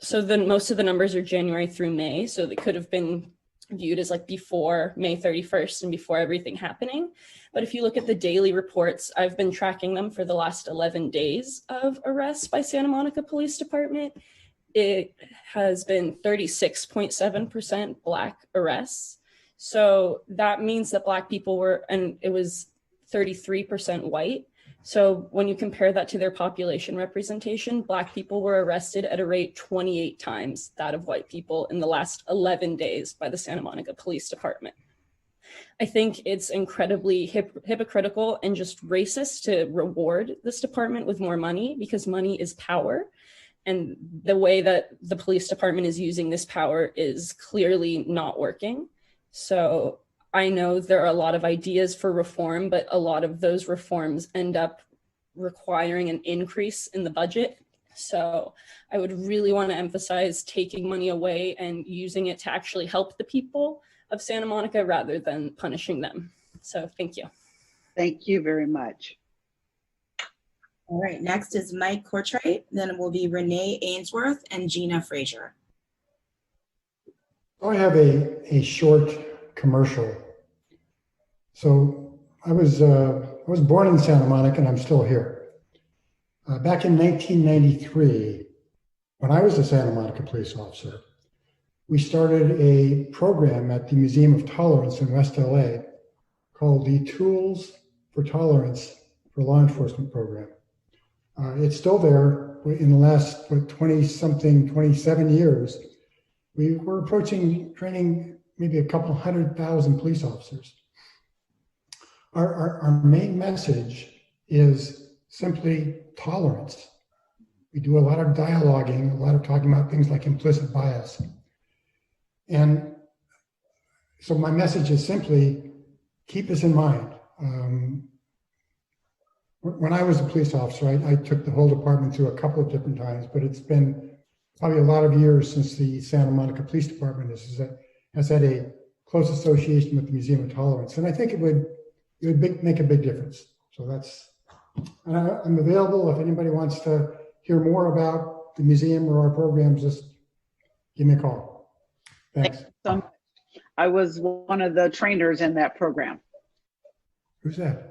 So then most of the numbers are January through May. So they could have been viewed as like before May 31st and before everything happening. But if you look at the daily reports, I've been tracking them for the last 11 days of arrests by Santa Monica Police Department. It has been 36.7% Black arrests. So that means that Black people and it was 33% white. So when you compare that to their population representation, Black people were arrested at a rate 28 times that of white people in the last 11 days by the Santa Monica Police Department. I think it's incredibly hypocritical and just racist to reward this department with more money, because money is power. And the way that the police department is using this power is clearly not working. So I know there are a lot of ideas for reform, but a lot of those reforms end up requiring an increase in the budget. So I would really want to emphasize taking money away and using it to actually help the people of Santa Monica rather than punishing them. So thank you. Thank you very much. All right, next is Mike Cortrait, then it will be Renee Ainsworth and Gina Frazier. I have a short commercial. So I was born in Santa Monica and I'm still here. Back in 1993, when I was a Santa Monica police officer, we started a program at the Museum of Tolerance in West LA called the Tools for Tolerance for Law Enforcement program. It's still there. In the last 27 years, we were approaching training maybe a couple 100,000 police officers. Our main message is simply tolerance. We do a lot of dialoguing, a lot of talking about things like implicit bias. And so my message is simply keep this in mind. When I was a police officer, I took the whole department through a couple of different times, but it's been probably a lot of years since the Santa Monica Police Department has had a close association with the Museum of Tolerance. And I think it would make a big difference. So I'm available if anybody wants to hear more about the museum or our programs, just give me a call. Thanks. I was one of the trainers in that program. Who's that?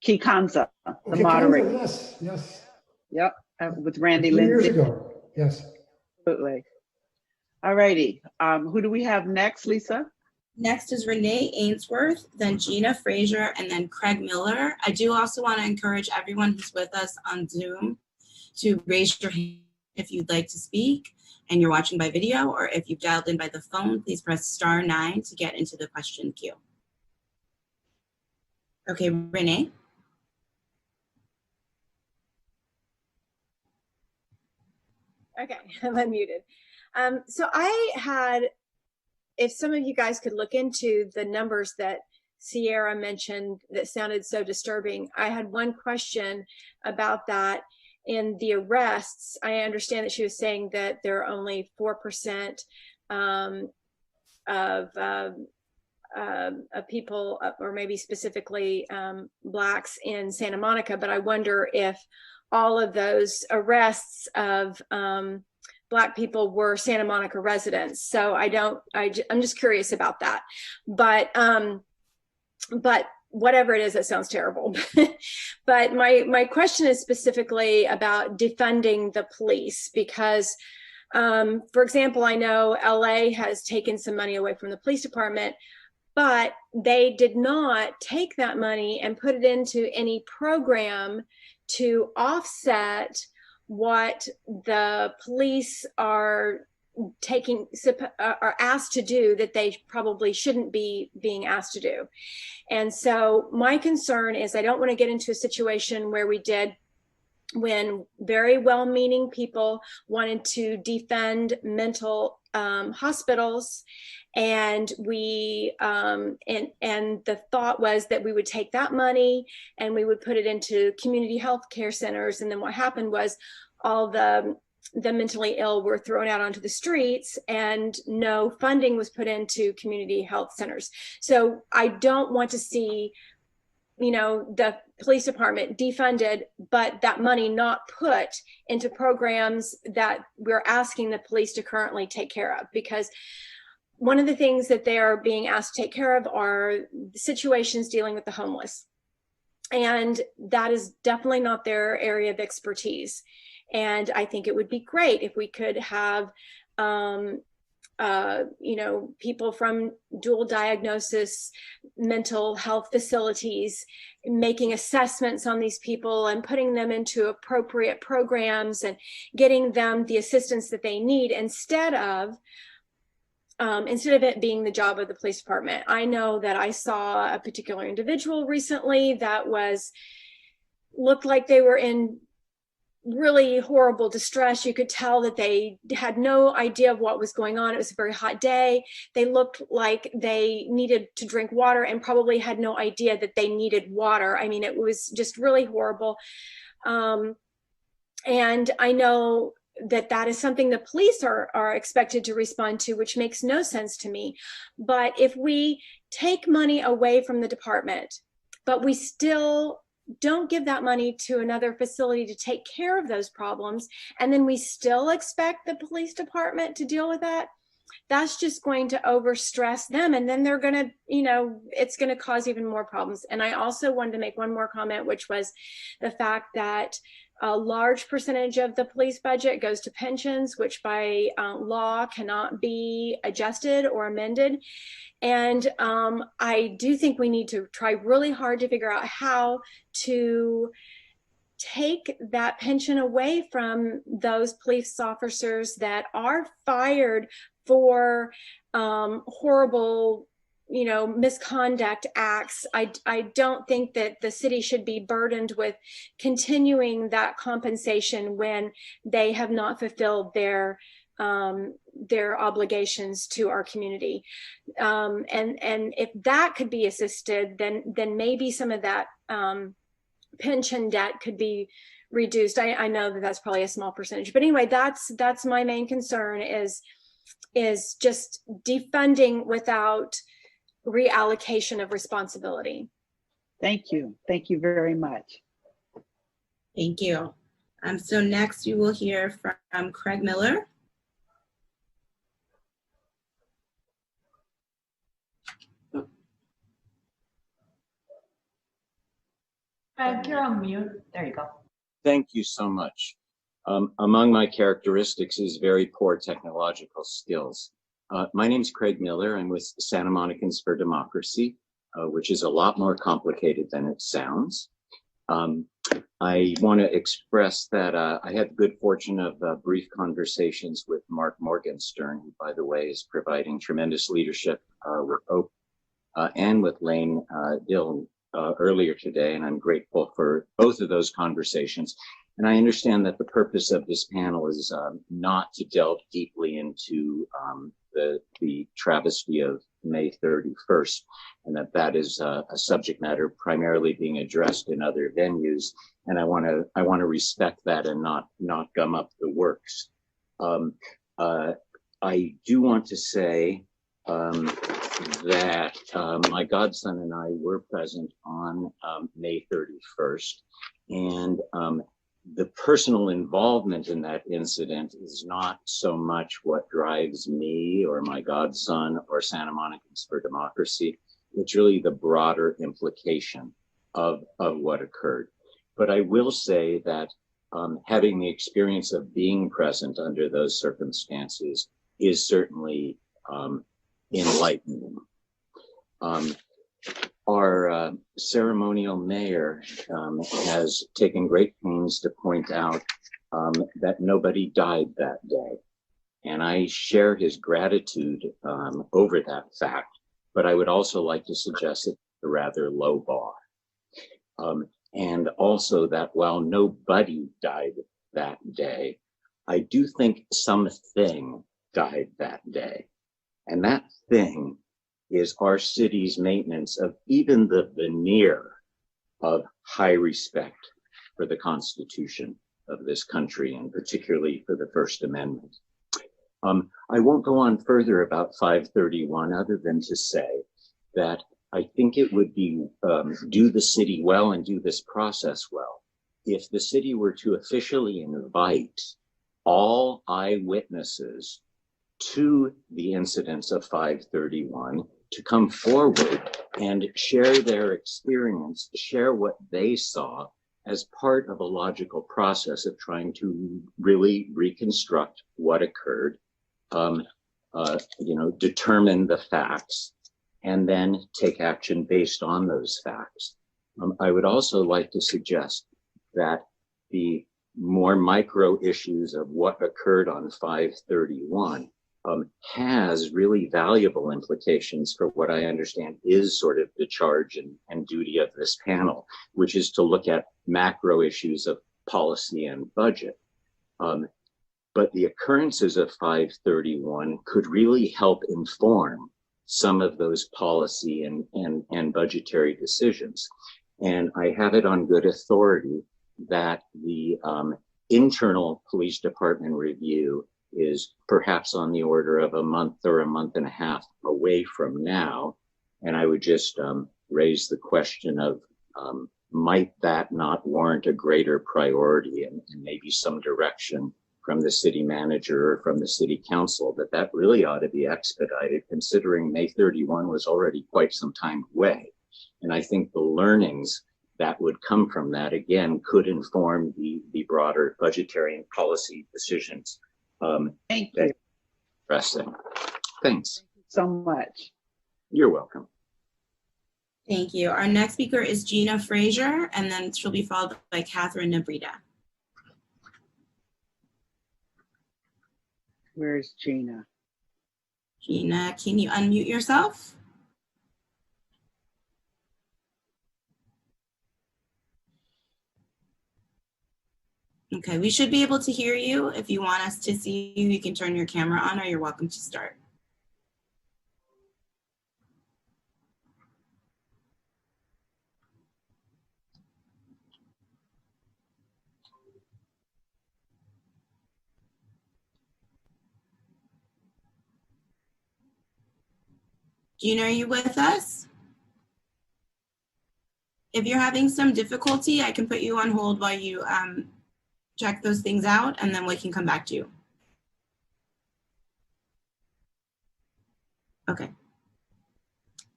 Kikanza, the moderator. Yes. Yep, with Randy 2 years Lindsay. ago, yes. Absolutely. All righty. Who do we have next, Lisa? Next is Renee Ainsworth, then Gina Frazier, and then Craig Miller. I do also want to encourage everyone who's with us on Zoom to raise your hand if you'd like to speak and you're watching by video, or if you've dialed in by the phone, please press *9 to get into the question queue. Okay, Renee. Okay, I'm unmuted. So I had, if some of you guys could look into the numbers that Sierra mentioned that sounded so disturbing, I had one question about that. in the arrests, I understand that she was saying that there are only 4% of people, or maybe specifically Blacks in Santa Monica, but I wonder if all of those arrests of Black people were Santa Monica residents. So I'm just curious about that. But whatever it is, that sounds terrible. But my question is specifically about defunding the police, because for example, I know LA has taken some money away from the police department, but they did not take that money and put it into any program to offset what the police are asked to do that they probably shouldn't be being asked to do. And so my concern is I don't want to get into a situation where we did when very well-meaning people wanted to defund mental hospitals, and we and the thought was that we would take that money and we would put it into community health care centers, and then what happened was all the mentally ill were thrown out onto the streets and no funding was put into community health centers. So I don't want to see, you know, the police department defunded, but that money not put into programs that we're asking the police to currently take care of. Because one of the things that they are being asked to take care of are situations dealing with the homeless. And that is definitely not their area of expertise. And I think it would be great if we could have, you know, people from dual diagnosis mental health facilities making assessments on these people and putting them into appropriate programs and getting them the assistance that they need, instead of it being the job of the police department. I know that I saw a particular individual recently that looked like they were in really horrible distress. You could tell that they had no idea of what was going on. It was a very hot day. They looked like they needed to drink water and probably had no idea that they needed water. I mean, it was just really horrible. And I know that is something the police are expected to respond to, which makes no sense to me. But if we take money away from the department, but we still don't give that money to another facility to take care of those problems, and then we still expect the police department to deal with that, that's just going to overstress them. And then they're going to, you know, it's going to cause even more problems. And I also wanted to make one more comment, which was the fact that a large percentage of the police budget goes to pensions, which by law cannot be adjusted or amended. And I do think we need to try really hard to figure out how to take that pension away from those police officers that are fired for horrible, you know, misconduct acts. I don't think that the city should be burdened with continuing that compensation when they have not fulfilled their obligations to our community. And if that could be assisted, then maybe some of that pension debt could be reduced. I know that that's probably a small percentage, but anyway, that's my main concern is just defunding without reallocation of responsibility. Thank you. Thank you very much. Thank you. So next you will hear from Craig Miller. You're on mute. There you go. Thank you so much. Among my characteristics is very poor technological skills. My name is Craig Miller. I'm with Santa Monicans for Democracy, which is a lot more complicated than it sounds. I want to express that I had the good fortune of brief conversations with Mark Morgenstern, who, by the way, is providing tremendous leadership with Oak and with Lane Dill earlier today, and I'm grateful for both of those conversations. And I understand that the purpose of this panel is not to delve deeply into the travesty of May 31st, and that is a subject matter primarily being addressed in other venues, and I want to respect that and not gum up the works. I do want to say that my godson and I were present on May 31st, and the personal involvement in that incident is not so much what drives me or my godson or Santa Monicans for Democracy. It's really the broader implication of what occurred. But I will say that having the experience of being present under those circumstances is certainly enlightening. Our ceremonial mayor has taken great pains to point out that nobody died that day. And I share his gratitude over that fact, but I would also like to suggest it's a rather low bar. And also that while nobody died that day, I do think something died that day. And that thing is our city's maintenance of even the veneer of high respect for the Constitution of this country, and particularly for the First Amendment. I won't go on further about 531 other than to say that I think it would be do the city well and do this process well if the city were to officially invite all eyewitnesses to the incidents of 531 to come forward and share their experience, share what they saw as part of a logical process of trying to really reconstruct what occurred, determine the facts, and then take action based on those facts. I would also like to suggest that the more micro issues of what occurred on 531 has really valuable implications for what I understand is sort of the charge and duty of this panel, which is to look at macro issues of policy and budget. But the occurrences of 531 could really help inform some of those policy and budgetary decisions. And I have it on good authority that the internal police department review is perhaps on the order of a month or a month and a half away from now. And I would just raise the question of might that not warrant a greater priority and maybe some direction from the city manager or from the city council that really ought to be expedited, considering May 31 was already quite some time away. And I think the learnings that would come from that, again, could inform the broader budgetary and policy decisions. Thank you. Thanks. Thank you so much. You're welcome. Thank you. Our next speaker is Gina Frazier, and then she'll be followed by Catherine Nabrita. Where's Gina? Gina, can you unmute yourself? Okay, we should be able to hear you. If you want us to see you, you can turn your camera on, or you're welcome to start. Gina, are you with us? If you're having some difficulty, I can put you on hold while you check those things out, and then we can come back to you. Okay.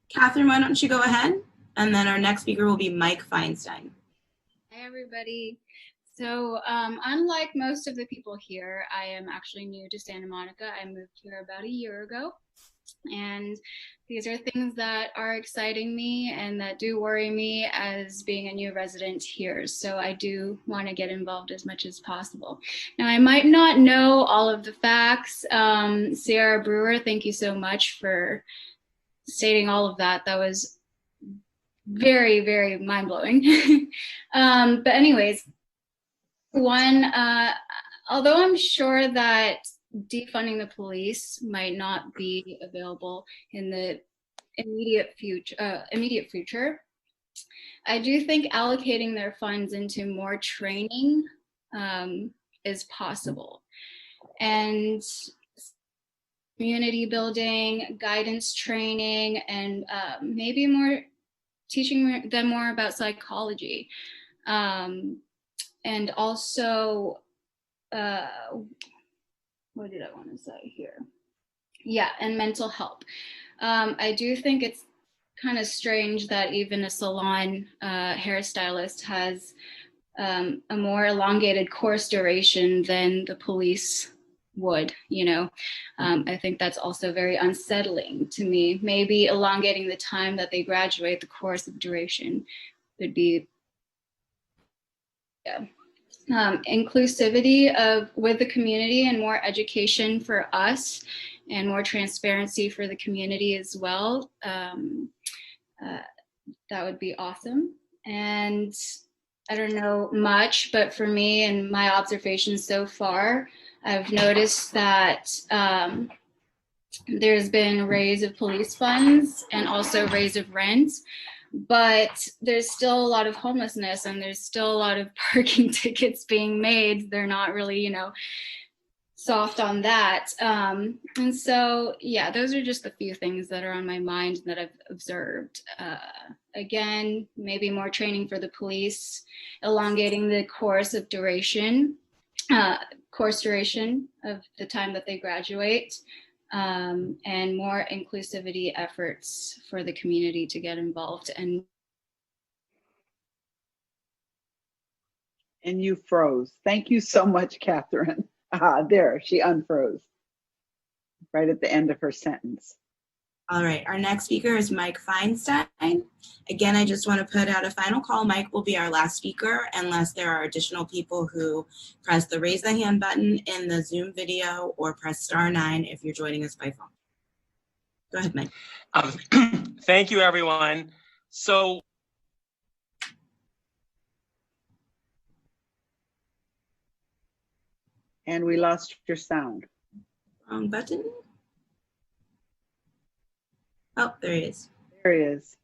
Catherine, why don't you go ahead? And then our next speaker will be Mike Feinstein. Hi, everybody. So unlike most of the people here, I am actually new to Santa Monica. I moved here about a year ago. And these are things that are exciting me and that do worry me as being a new resident here. So I do want to get involved as much as possible. Now, I might not know all of the facts. Sierra Brewer, thank you so much for stating all of that. That was very, very mind-blowing. But anyways, one, although I'm sure that defunding the police might not be available in the immediate future, I do think allocating their funds into more training is possible. And community building, guidance training, and maybe more teaching them more about psychology. And also, what did I want to say here? Yeah, and mental health. I do think it's kind of strange that even a salon hairstylist has a more elongated course duration than the police would, you know. I think that's also very unsettling to me. Maybe elongating the time that they graduate, the course of duration would be, yeah. Inclusivity with the community and more education for us and more transparency for the community as well. That would be awesome. And I don't know much, but for me and my observations so far, I've noticed that there's been a raise of police funds and also a raise of rent, but there's still a lot of homelessness and there's still a lot of parking tickets being made. They're not really, you know, soft on that. And so, yeah, those are just a few things that are on my mind that I've observed. Again, maybe more training for the police, elongating the course duration of the time that they graduate, and more inclusivity efforts for the community to get involved. And you froze. Thank you so much, Catherine. There, she unfroze right at the end of her sentence. All right, our next speaker is Mike Feinstein. Again, I just want to put out a final call. Mike will be our last speaker unless there are additional people who press the raise the hand button in the Zoom video or press *9 if you're joining us by phone. Go ahead, Mike. Thank you, everyone. So, and we lost your sound. Wrong button. Oh, there he is. There he is.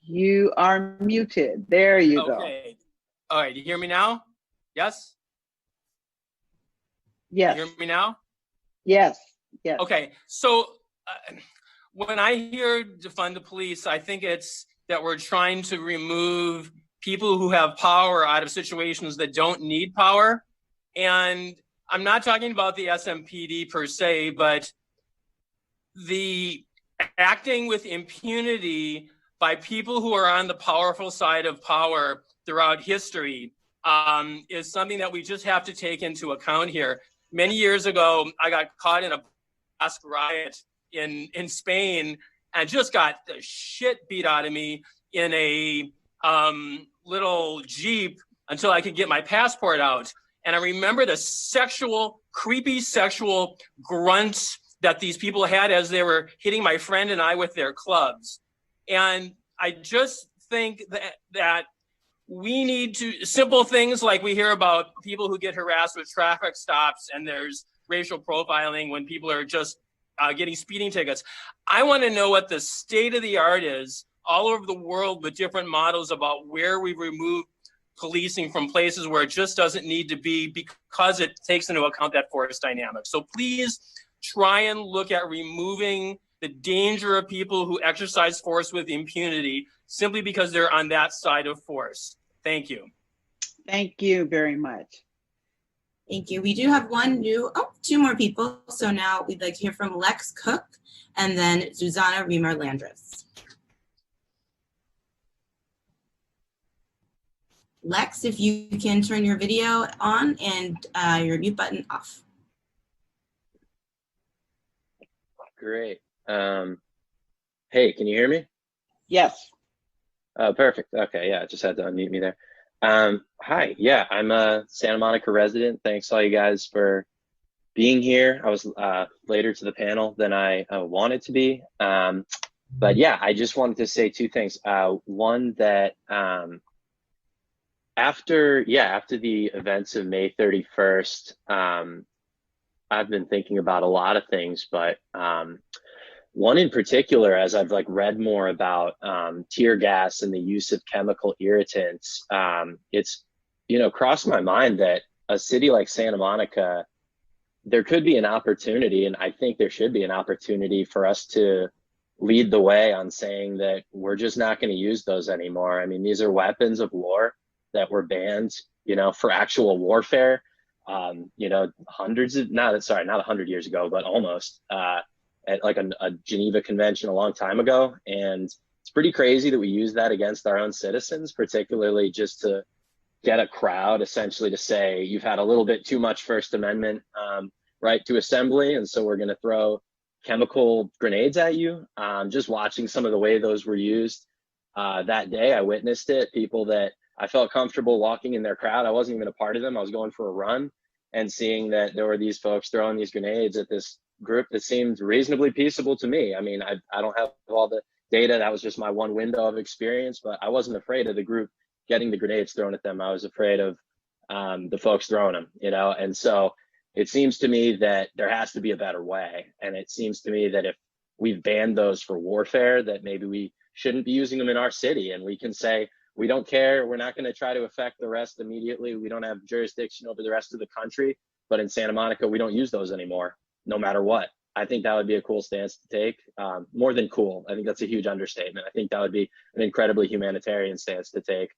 You are muted. There you go. Okay. All right. You hear me now? Yes? Yes. You hear me now? Yes. Yes. Okay. So when I hear defund the police, I think it's that we're trying to remove people who have power out of situations that don't need power. And I'm not talking about the SMPD per se, but the acting with impunity by people who are on the powerful side of power throughout history is something that we just have to take into account here. Many years ago, I got caught in a Basque riot in Spain and just got the shit beat out of me in a little Jeep until I could get my passport out. And I remember the creepy sexual grunts that these people had as they were hitting my friend and I with their clubs. And I just think that we need to, simple things like we hear about people who get harassed with traffic stops and there's racial profiling when people are just getting speeding tickets. I want to know what the state of the art is all over the world with different models about where we remove policing from places where it just doesn't need to be because it takes into account that force dynamic. So please try and look at removing the danger of people who exercise force with impunity simply because they're on that side of force. Thank you. Thank you very much. Thank you. We do have two more people. So now we'd like to hear from Lex Cook and then Susanna Reamer-Landris. Lex, if you can turn your video on and your mute button off. Great. Hey, can you hear me? Yes. Perfect. Okay, yeah, just had to unmute me there. Hi, yeah, I'm a Santa Monica resident. Thanks all you guys for being here. I was later to the panel than I wanted to be. But yeah, I just wanted to say two things. One, that after the events of May 31st, I've been thinking about a lot of things, but One in particular, as I've like read more about tear gas and the use of chemical irritants, it's, you know, crossed my mind that a city like Santa Monica, there could be an opportunity, and I think there should be an opportunity for us to lead the way on saying that we're just not going to use those anymore. I mean, these are weapons of war that were banned, you know, for actual warfare, you know, not 100 years ago, but almost at like a Geneva Convention a long time ago. And it's pretty crazy that we use that against our own citizens, particularly just to get a crowd essentially to say, you've had a little bit too much First Amendment right to assembly, and so we're going to throw chemical grenades at you. Just watching some of the way those were used that day, I witnessed it. People that I felt comfortable walking in their crowd, I wasn't even a part of them, I was going for a run, and seeing that there were these folks throwing these grenades at this group that seemed reasonably peaceable to me. I mean, I don't have all the data, that was just my one window of experience, but I wasn't afraid of the group getting the grenades thrown at them. I was afraid of the folks throwing them, you know? And so it seems to me that there has to be a better way. And it seems to me that if we've banned those for warfare, that maybe we shouldn't be using them in our city. And we can say, we don't care, we're not going to try to affect the rest immediately. We don't have jurisdiction over the rest of the country, but in Santa Monica, we don't use those anymore, no matter what. I think that would be a cool stance to take. More than cool, I think that's a huge understatement. I think that would be an incredibly humanitarian stance to take.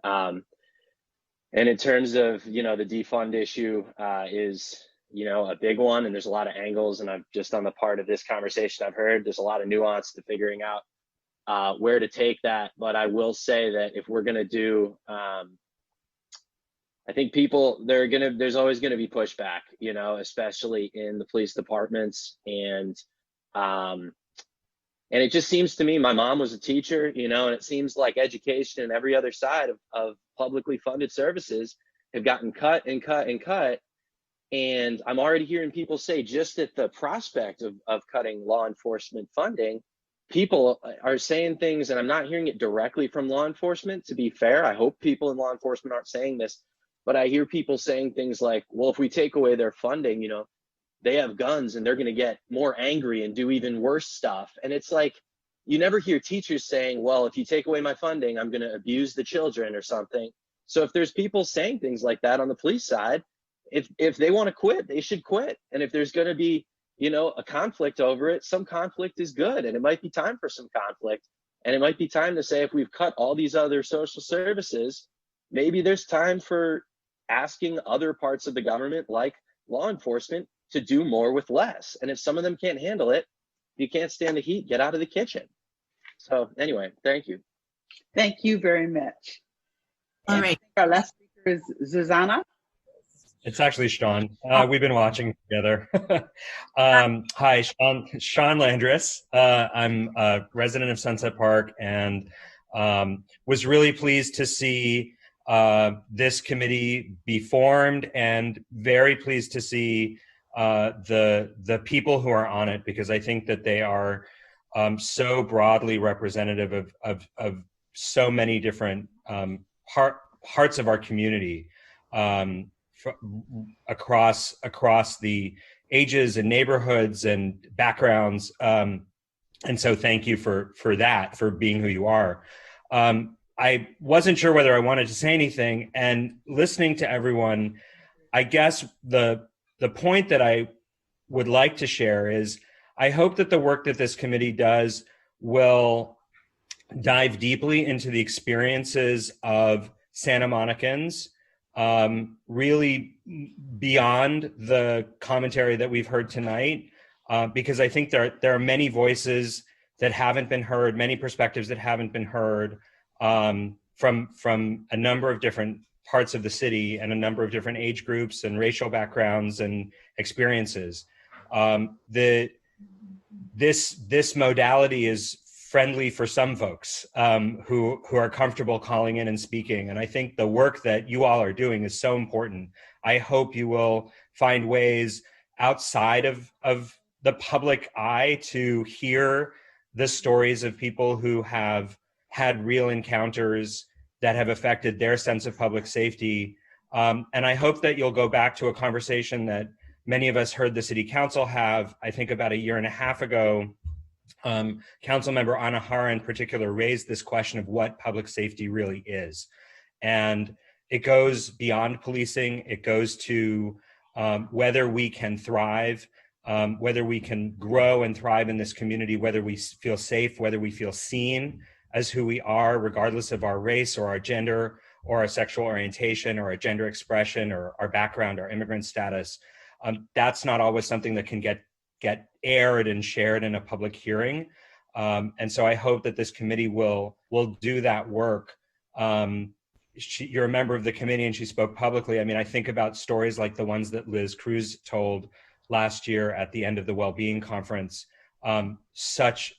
And in terms of, you know, the defund issue is, you know, a big one, and there's a lot of angles, and I've just on the part of this conversation I've heard, there's a lot of nuance to figuring out where to take that. But I will say that if we're going to do, I think there's always going to be pushback, you know, especially in the police departments. And it just seems to me, my mom was a teacher, you know, and it seems like education and every other side of publicly funded services have gotten cut and cut and cut. And I'm already hearing people say, just at the prospect of cutting law enforcement funding, people are saying things, and I'm not hearing it directly from law enforcement, to be fair. I hope people in law enforcement aren't saying this, but I hear people saying things like, well, if we take away their funding, you know, they have guns and they're going to get more angry and do even worse stuff. And it's like, you never hear teachers saying, well, if you take away my funding, I'm going to abuse the children or something. So if there's people saying things like that on the police side, if they want to quit, they should quit. And if there's going to be, you know, a conflict over it, some conflict is good. And it might be time for some conflict. And it might be time to say, if we've cut all these other social services, maybe there's time for asking other parts of the government, like law enforcement, to do more with less. And if some of them can't handle it, you can't stand the heat, get out of the kitchen. So anyway, thank you. Thank you very much. All right. Our last speaker is Susanna. It's actually Sean. We've been watching together. Hi, Sean Landris. I'm a resident of Sunset Park, and was really pleased to see this committee be formed, and very pleased to see the people who are on it, because I think that they are so broadly representative of so many different parts of our community, across the ages and neighborhoods and backgrounds. And so thank you for that, for being who you are. I wasn't sure whether I wanted to say anything, and listening to everyone, I guess the point that I would like to share is, I hope that the work that this committee does will dive deeply into the experiences of Santa Monicans, really beyond the commentary that we've heard tonight, because I think there are many voices that haven't been heard, many perspectives that haven't been heard, from a number of different parts of the city and a number of different age groups and racial backgrounds and experiences. This modality is friendly for some folks who are comfortable calling in and speaking. And I think the work that you all are doing is so important. I hope you will find ways outside of the public eye to hear the stories of people who have had real encounters that have affected their sense of public safety. And I hope that you'll go back to a conversation that many of us heard the city council have, I think about a year and a half ago, Councilmember Anahara in particular raised this question of what public safety really is. And it goes beyond policing. It goes to whether we can thrive, whether we can grow and thrive in this community, whether we feel safe, whether we feel seen as who we are, regardless of our race or our gender or our sexual orientation or our gender expression or our background, our immigrant status. That's not always something that can get aired and shared in a public hearing. And so I hope that this committee will do that work. You're a member of the committee and she spoke publicly. I mean, I think about stories like the ones that Liz Cruz told last year at the end of the Wellbeing Conference. Such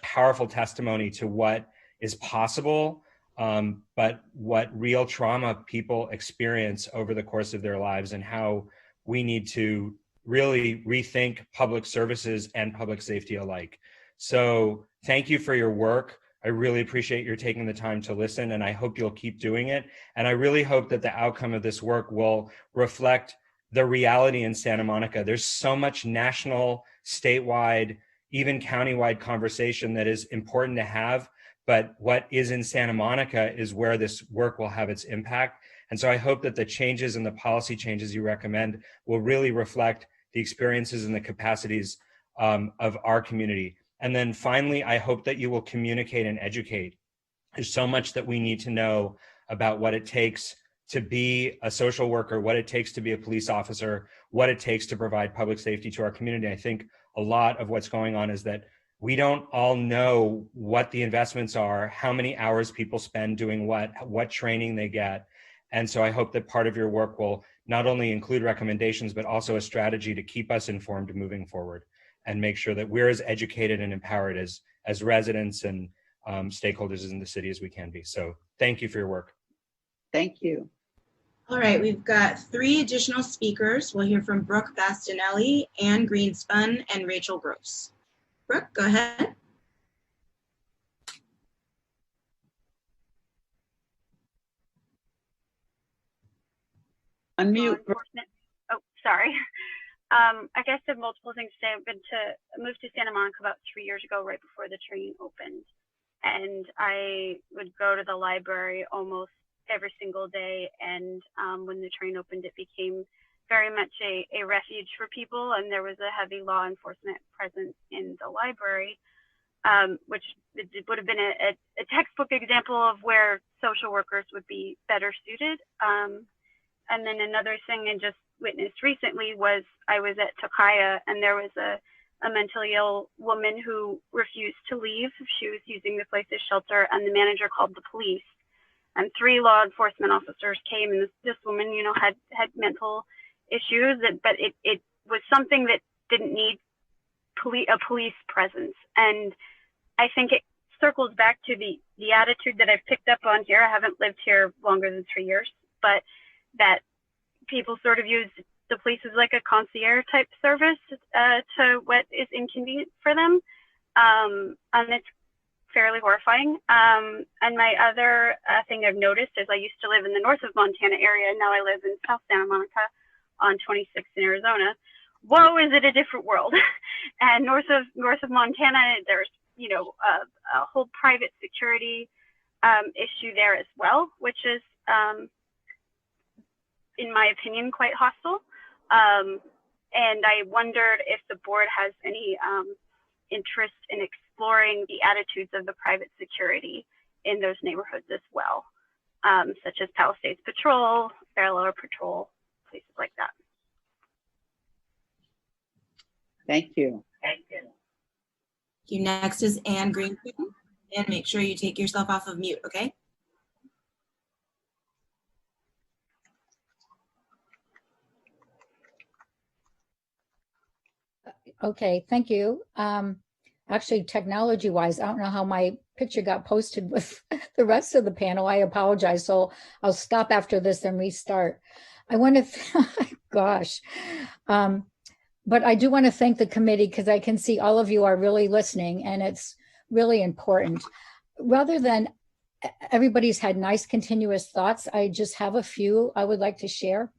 powerful testimony to what is possible, but what real trauma people experience over the course of their lives and how we need to really rethink public services and public safety alike. So thank you for your work. I really appreciate your taking the time to listen, and I hope you'll keep doing it. And I really hope that the outcome of this work will reflect the reality in Santa Monica. There's so much national, statewide, even countywide conversation that is important to have, but what is in Santa Monica is where this work will have its impact. And so I hope that the changes and the policy changes you recommend will really reflect the experiences and the capacities of our community. And then finally, I hope that you will communicate and educate. There's so much that we need to know about what it takes to be a social worker, what it takes to be a police officer, what it takes to provide public safety to our community. I think a lot of what's going on is that we don't all know what the investments are, how many hours people spend doing what training they get. And so I hope that part of your work will not only include recommendations, but also a strategy to keep us informed moving forward and make sure that we're as educated and empowered as residents and stakeholders in the city as we can be. So thank you for your work. Thank you. All right, we've got 3 additional speakers. We'll hear from Brooke Bastinelli, Anne Greenspun, and Rachel Gross. Brooke, go ahead. Unmute. Oh, sorry. I guess I have multiple things to say. I moved to Santa Monica about 3 years ago, right before the train opened. And I would go to the library almost every single day. And when the train opened, it became very much a refuge for people. And there was a heavy law enforcement presence in the library, which would have been a textbook example of where social workers would be better suited. And then another thing I just witnessed recently was I was at Tokaya and there was a mentally ill woman who refused to leave. She was using the place as shelter and the manager called the police. And 3 law enforcement officers came and this woman, you know, had mental issues, but it was something that didn't need a police presence. And I think it circles back to the attitude that I've picked up on here. I haven't lived here longer than 3 years, but that people sort of use the police as like a concierge type service to what is inconvenient for them. And it's fairly horrifying. And my other thing I've noticed is I used to live in the north of Montana area. Now I live in South Santa Monica on 26th in Arizona. Whoa, is it a different world? And north of Montana, there's, you know, a whole private security issue there as well, which is, in my opinion, quite hostile. And I wondered if the board has any interest in exploring the attitudes of the private security in those neighborhoods as well, such as Palisades Patrol, Parallel Patrol, places like that. Thank you. Thank you. Next is Anne Greenfield. And make sure you take yourself off of mute, okay? Okay, thank you. Actually, technology-wise, I don't know how my picture got posted with the rest of the panel. I apologize. So I'll stop after this and restart. I want to, gosh. But I do want to thank the committee because I can see all of you are really listening and it's really important. Rather than everybody's had nice continuous thoughts, I just have a few I would like to share.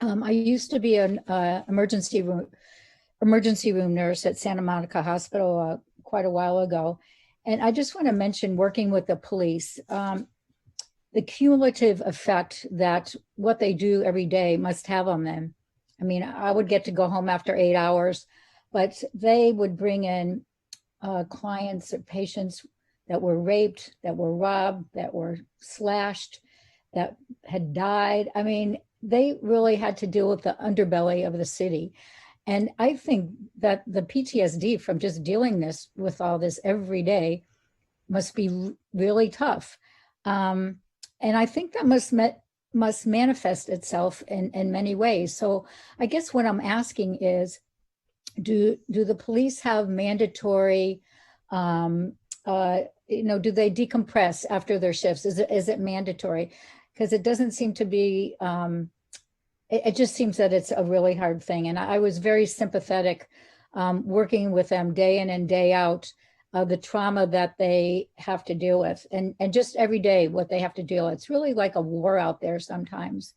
I used to be an emergency room nurse at Santa Monica Hospital quite a while ago. And I just want to mention working with the police, the cumulative effect that what they do every day must have on them. I mean, I would get to go home after 8 hours, but they would bring in clients or patients that were raped, that were robbed, that were slashed, that had died. I mean, they really had to deal with the underbelly of the city. And I think that the PTSD from just dealing with all this every day must be really tough. And I think that must manifest itself in many ways. So I guess what I'm asking is, do the police have mandatory, do they decompress after their shifts? Is it mandatory? Because it doesn't seem to be, it just seems that it's a really hard thing. And I was very sympathetic working with them day in and day out, the trauma that they have to deal with, and just every day what they have to deal with. It's really like a war out there sometimes.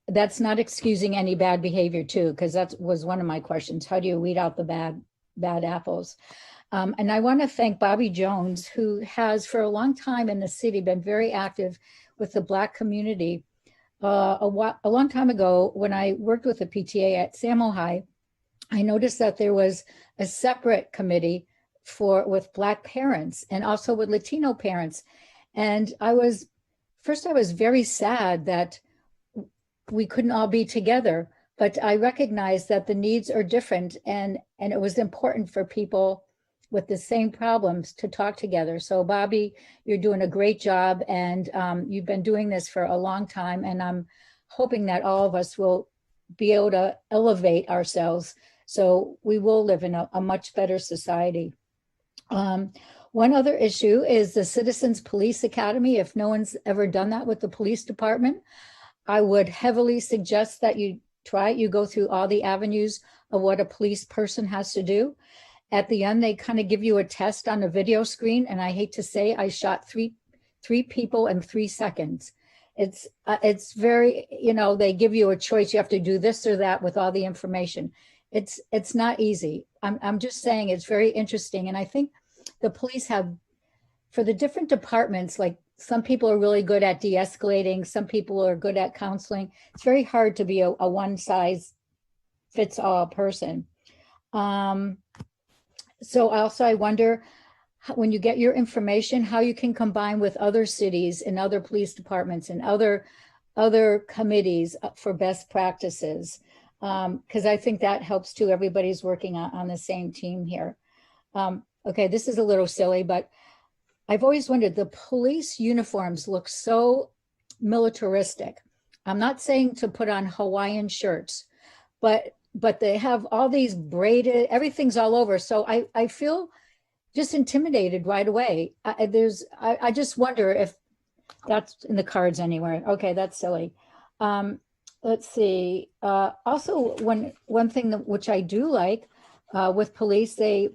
That's not excusing any bad behavior too, because that was one of my questions. How do you weed out the bad apples? And I want to thank Bobby Jones, who has for a long time in the city been very active with the Black community. A long time ago, when I worked with the PTA at Samo High, I noticed that there was a separate committee with Black parents and also with Latino parents. And I was very sad that we couldn't all be together, but I recognized that the needs are different, and it was important for people with the same problems to talk together. So Bobby, you're doing a great job, and you've been doing this for a long time, and I'm hoping that all of us will be able to elevate ourselves so we will live in a much better society. One other issue is the Citizens Police Academy. If no one's ever done that with the police department, I would heavily suggest that you try it. You go through all the avenues of what a police person has to do. At the end, they kind of give you a test on a video screen. And I hate to say, I shot three people in 3 seconds. It's very, they give you a choice. You have to do this or that with all the information. It's not easy. I'm just saying it's very interesting. And I think the police have, for the different departments, like some people are really good at de-escalating. Some people are good at counseling. It's very hard to be a one-size-fits-all person. So also I wonder, when you get your information, how you can combine with other cities and other police departments and other committees for best practices. Because I think that helps too. Everybody's working on the same team here. Okay, this is a little silly, but I've always wondered, the police uniforms look so militaristic. I'm not saying to put on Hawaiian shirts, but they have all these braided, everything's all over. So I feel just intimidated right away. I just wonder if that's in the cards anywhere. Okay, that's silly. Let's see. Also, one thing which I do like with police, they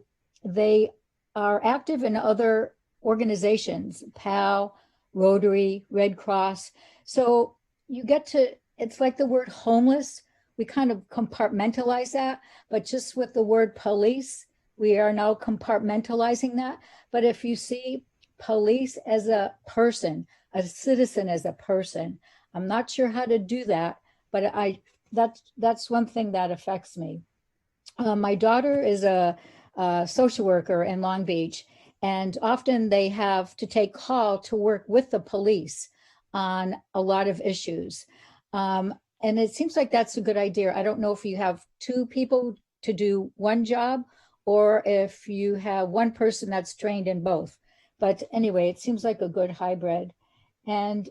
are active in other organizations, PAL, Rotary, Red Cross. So you get to, it's like the word homeless. We kind of compartmentalize that, but just with the word police, we are now compartmentalizing that. But if you see police as a person, a citizen as a person, I'm not sure how to do that, but that's one thing that affects me. My daughter is a social worker in Long Beach, and often they have to take call to work with the police on a lot of issues. And it seems like that's a good idea. I don't know if you have 2 people to do one job or if you have one person that's trained in both. But anyway, it seems like a good hybrid. And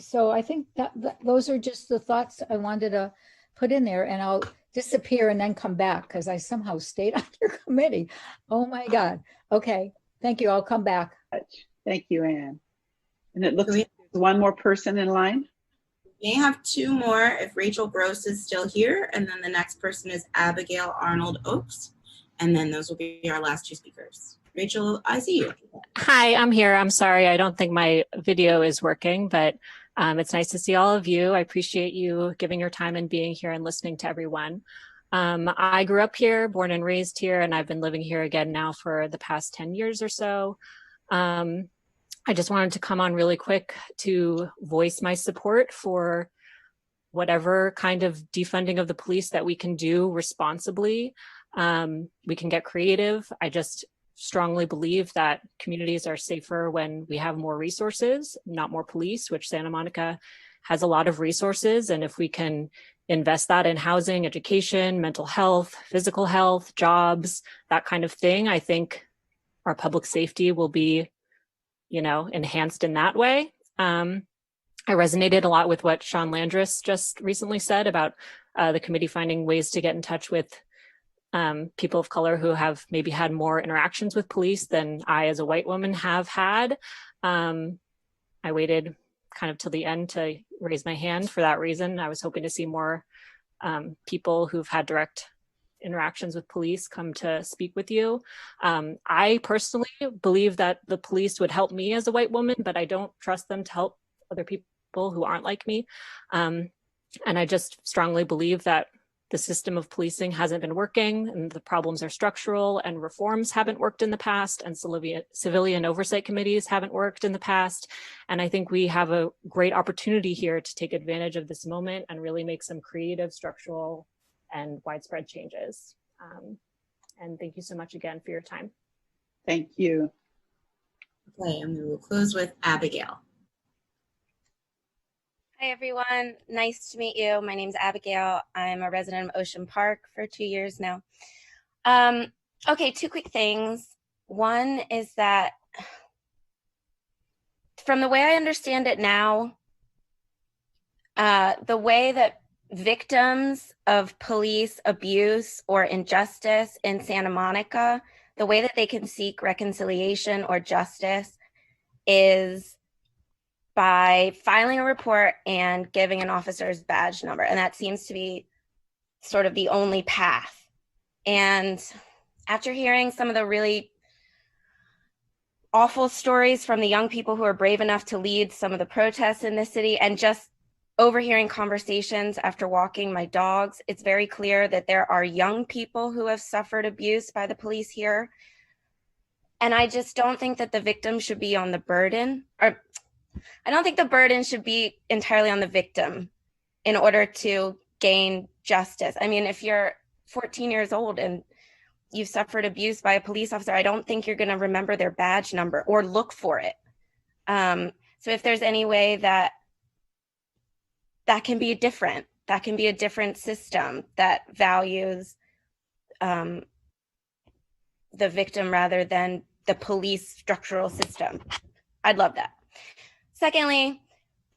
so I think that those are just the thoughts I wanted to put in there, and I'll disappear and then come back because I somehow stayed on your committee. Oh my God. Okay. Thank you. I'll come back. Thank you, Anne. And it looks like there's one more person in line. We may have 2 more if Rachel Gross is still here, and then the next person is Abigail Arnold Oakes, and then those will be our last 2 speakers. Rachel, I see you. Hi, I'm here. I'm sorry, I don't think my video is working, but it's nice to see all of you. I appreciate you giving your time and being here and listening to everyone. I grew up here, born and raised here, and I've been living here again now for the past 10 years or so. I just wanted to come on really quick to voice my support for whatever kind of defunding of the police that we can do responsibly. We can get creative. I just strongly believe that communities are safer when we have more resources, not more police, which Santa Monica has a lot of resources. And if we can invest that in housing, education, mental health, physical health, jobs, that kind of thing, I think our public safety will be, enhanced in that way. I resonated a lot with what Sean Landris just recently said about the committee finding ways to get in touch with people of color who have maybe had more interactions with police than I as a white woman have had. I waited kind of till the end to raise my hand for that reason. I was hoping to see more people who've had direct interactions with police come to speak with you. I personally believe that the police would help me as a white woman, but I don't trust them to help other people who aren't like me. And I just strongly believe that the system of policing hasn't been working, and the problems are structural, and reforms haven't worked in the past, and civilian oversight committees haven't worked in the past. And I think we have a great opportunity here to take advantage of this moment and really make some creative, structural, and widespread changes. And thank you so much again for your time. Thank you. Okay, and we will close with Abigail. Hi, everyone. Nice to meet you. My name's Abigail. I'm a resident of Ocean Park for 2 years now. Okay, two quick things. One is that from the way I understand it now, the way that victims of police abuse or injustice in Santa Monica, the way that they can seek reconciliation or justice is by filing a report and giving an officer's badge number. And that seems to be sort of the only path. And after hearing some of the really awful stories from the young people who are brave enough to lead some of the protests in the city, and just overhearing conversations after walking my dogs, it's very clear that there are young people who have suffered abuse by the police here. And I just don't think that the victim should be on the burden, or I don't think the burden should be entirely on the victim in order to gain justice. I mean, if you're 14 years old and you've suffered abuse by a police officer, I don't think you're going to remember their badge number or look for it. So if there's any way that can be different, that can be a different system that values the victim rather than the police structural system, I'd love that. Secondly,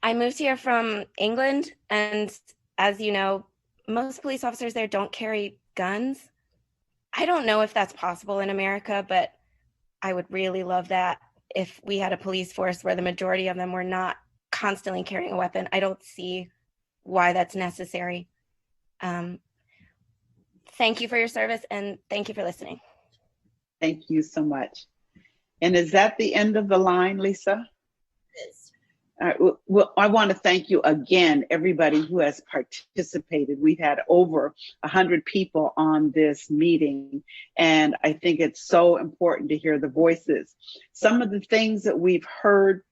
I moved here from England, and as you know, most police officers there don't carry guns. I don't know if that's possible in America, but I would really love that if we had a police force where the majority of them were not constantly carrying a weapon. I don't see why that's necessary. Thank you for your service, and thank you for listening. Thank you so much. And is that the end of the line, Lisa? It is. Well, I want to thank you again, everybody who has participated. We've had over 100 people on this meeting, and I think it's so important to hear the voices. Some of the things that we've heard,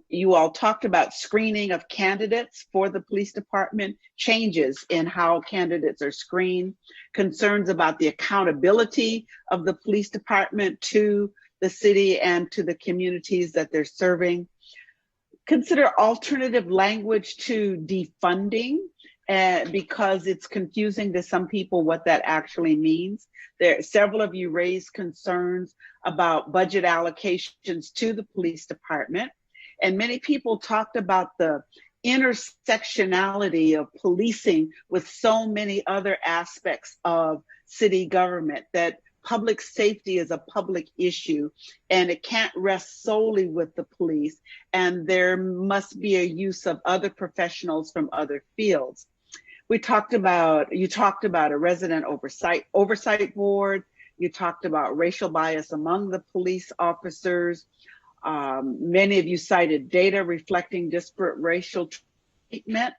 you all talked about screening of candidates for the police department, changes in how candidates are screened, concerns about the accountability of the police department to the city and to the communities that they're serving. Consider alternative language to defunding, because it's confusing to some people what that actually means. Several of you raised concerns about budget allocations to the police department, and many people talked about the intersectionality of policing with so many other aspects of city government, that public safety is a public issue and it can't rest solely with the police, and there must be a use of other professionals from other fields. You talked about a resident oversight board. You talked about racial bias among the police officers. Many of you cited data reflecting disparate racial treatment.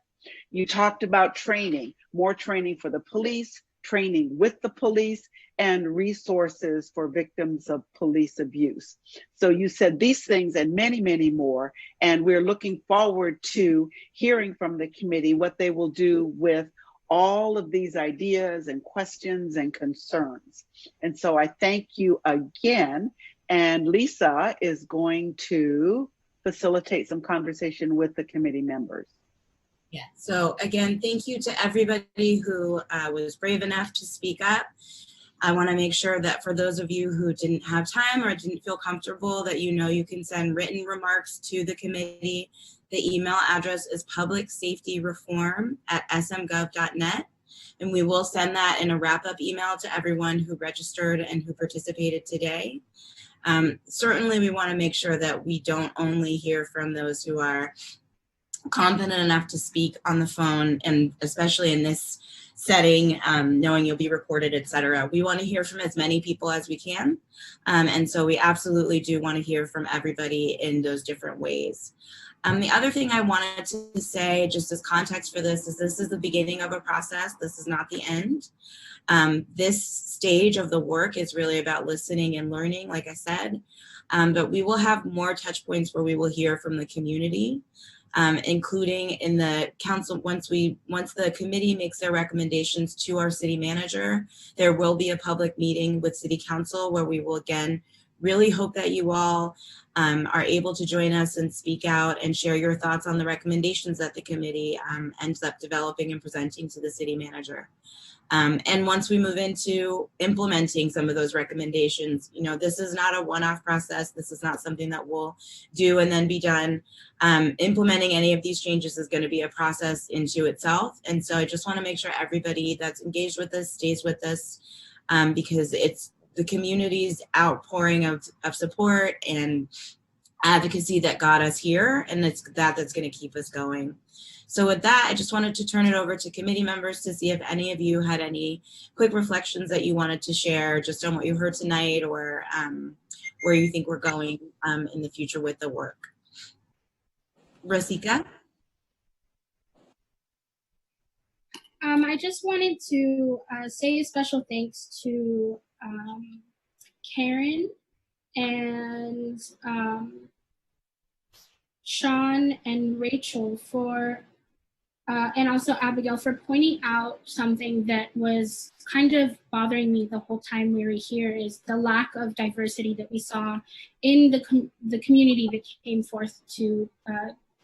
You talked about training. more training for the police, training with the police, and resources for victims of police abuse. So you said these things and many, many more, and we're looking forward to hearing from the committee what they will do with all of these ideas and questions and concerns. And so I thank you again. And Lisa is going to facilitate some conversation with the committee members. Yeah, so again, thank you to everybody who was brave enough to speak up. I want to make sure that for those of you who didn't have time or didn't feel comfortable, that you know you can send written remarks to the committee. The email address is publicsafetyreform@smgov.net, and we will send that in a wrap-up email to everyone who registered and who participated today. Certainly, we want to make sure that we don't only hear from those who are confident enough to speak on the phone, and especially in this setting, knowing you'll be recorded, etc. We want to hear from as many people as we can. And so we absolutely do want to hear from everybody in those different ways. The other thing I wanted to say, just as context for this is the beginning of a process. This is not the end. This stage of the work is really about listening and learning, like I said, but we will have more touch points where we will hear from the community. Including in the council, once the committee makes their recommendations to our city manager, there will be a public meeting with city council where we will again really hope that you all are able to join us and speak out and share your thoughts on the recommendations that the committee ends up developing and presenting to the city manager. And once we move into implementing some of those recommendations, you know, this is not a one-off process. This is not something that we'll do and then be done. Implementing any of these changes is going to be a process into itself. And so I just want to make sure everybody that's engaged with us stays with us, because it's the community's outpouring of support and advocacy that got us here, and it's that's going to keep us going. So with that, I just wanted to turn it over to committee members to see if any of you had any quick reflections that you wanted to share just on what you heard tonight, or where you think we're going in the future with the work. Rosika? I just wanted to say a special thanks to Karen and Sean and Rachel for and also Abigail for pointing out something that was kind of bothering me the whole time we were here, is the lack of diversity that we saw in the community that came forth to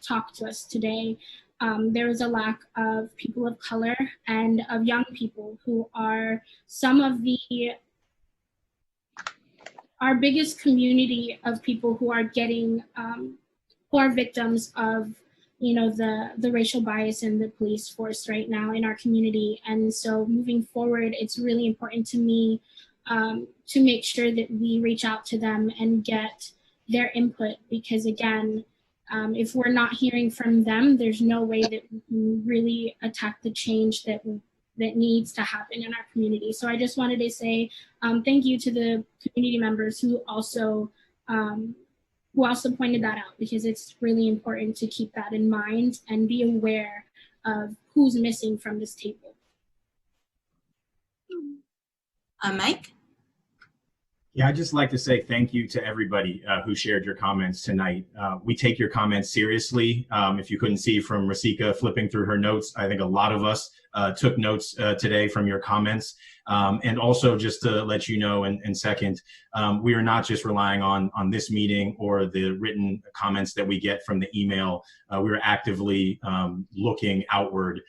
talk to us today. There was a lack of people of color and of young people who are some of our biggest community of people who are getting, who are victims of, you know, the racial bias in the police force right now in our community. And so moving forward, it's really important to me to make sure that we reach out to them and get their input, because again, if we're not hearing from them, there's no way that we can really attack the change that needs to happen in our community. So I just wanted to say thank you to the community members who also pointed that out, because it's really important to keep that in mind and be aware of who's missing from this table. Mike? Yeah, I'd just like to say thank you to everybody who shared your comments tonight. We take your comments seriously. If you couldn't see from Rosika flipping through her notes, I think a lot of us took notes today from your comments. And also just to let you know, and second, we are not just relying on this meeting or the written comments that we get from the email. We're actively looking outward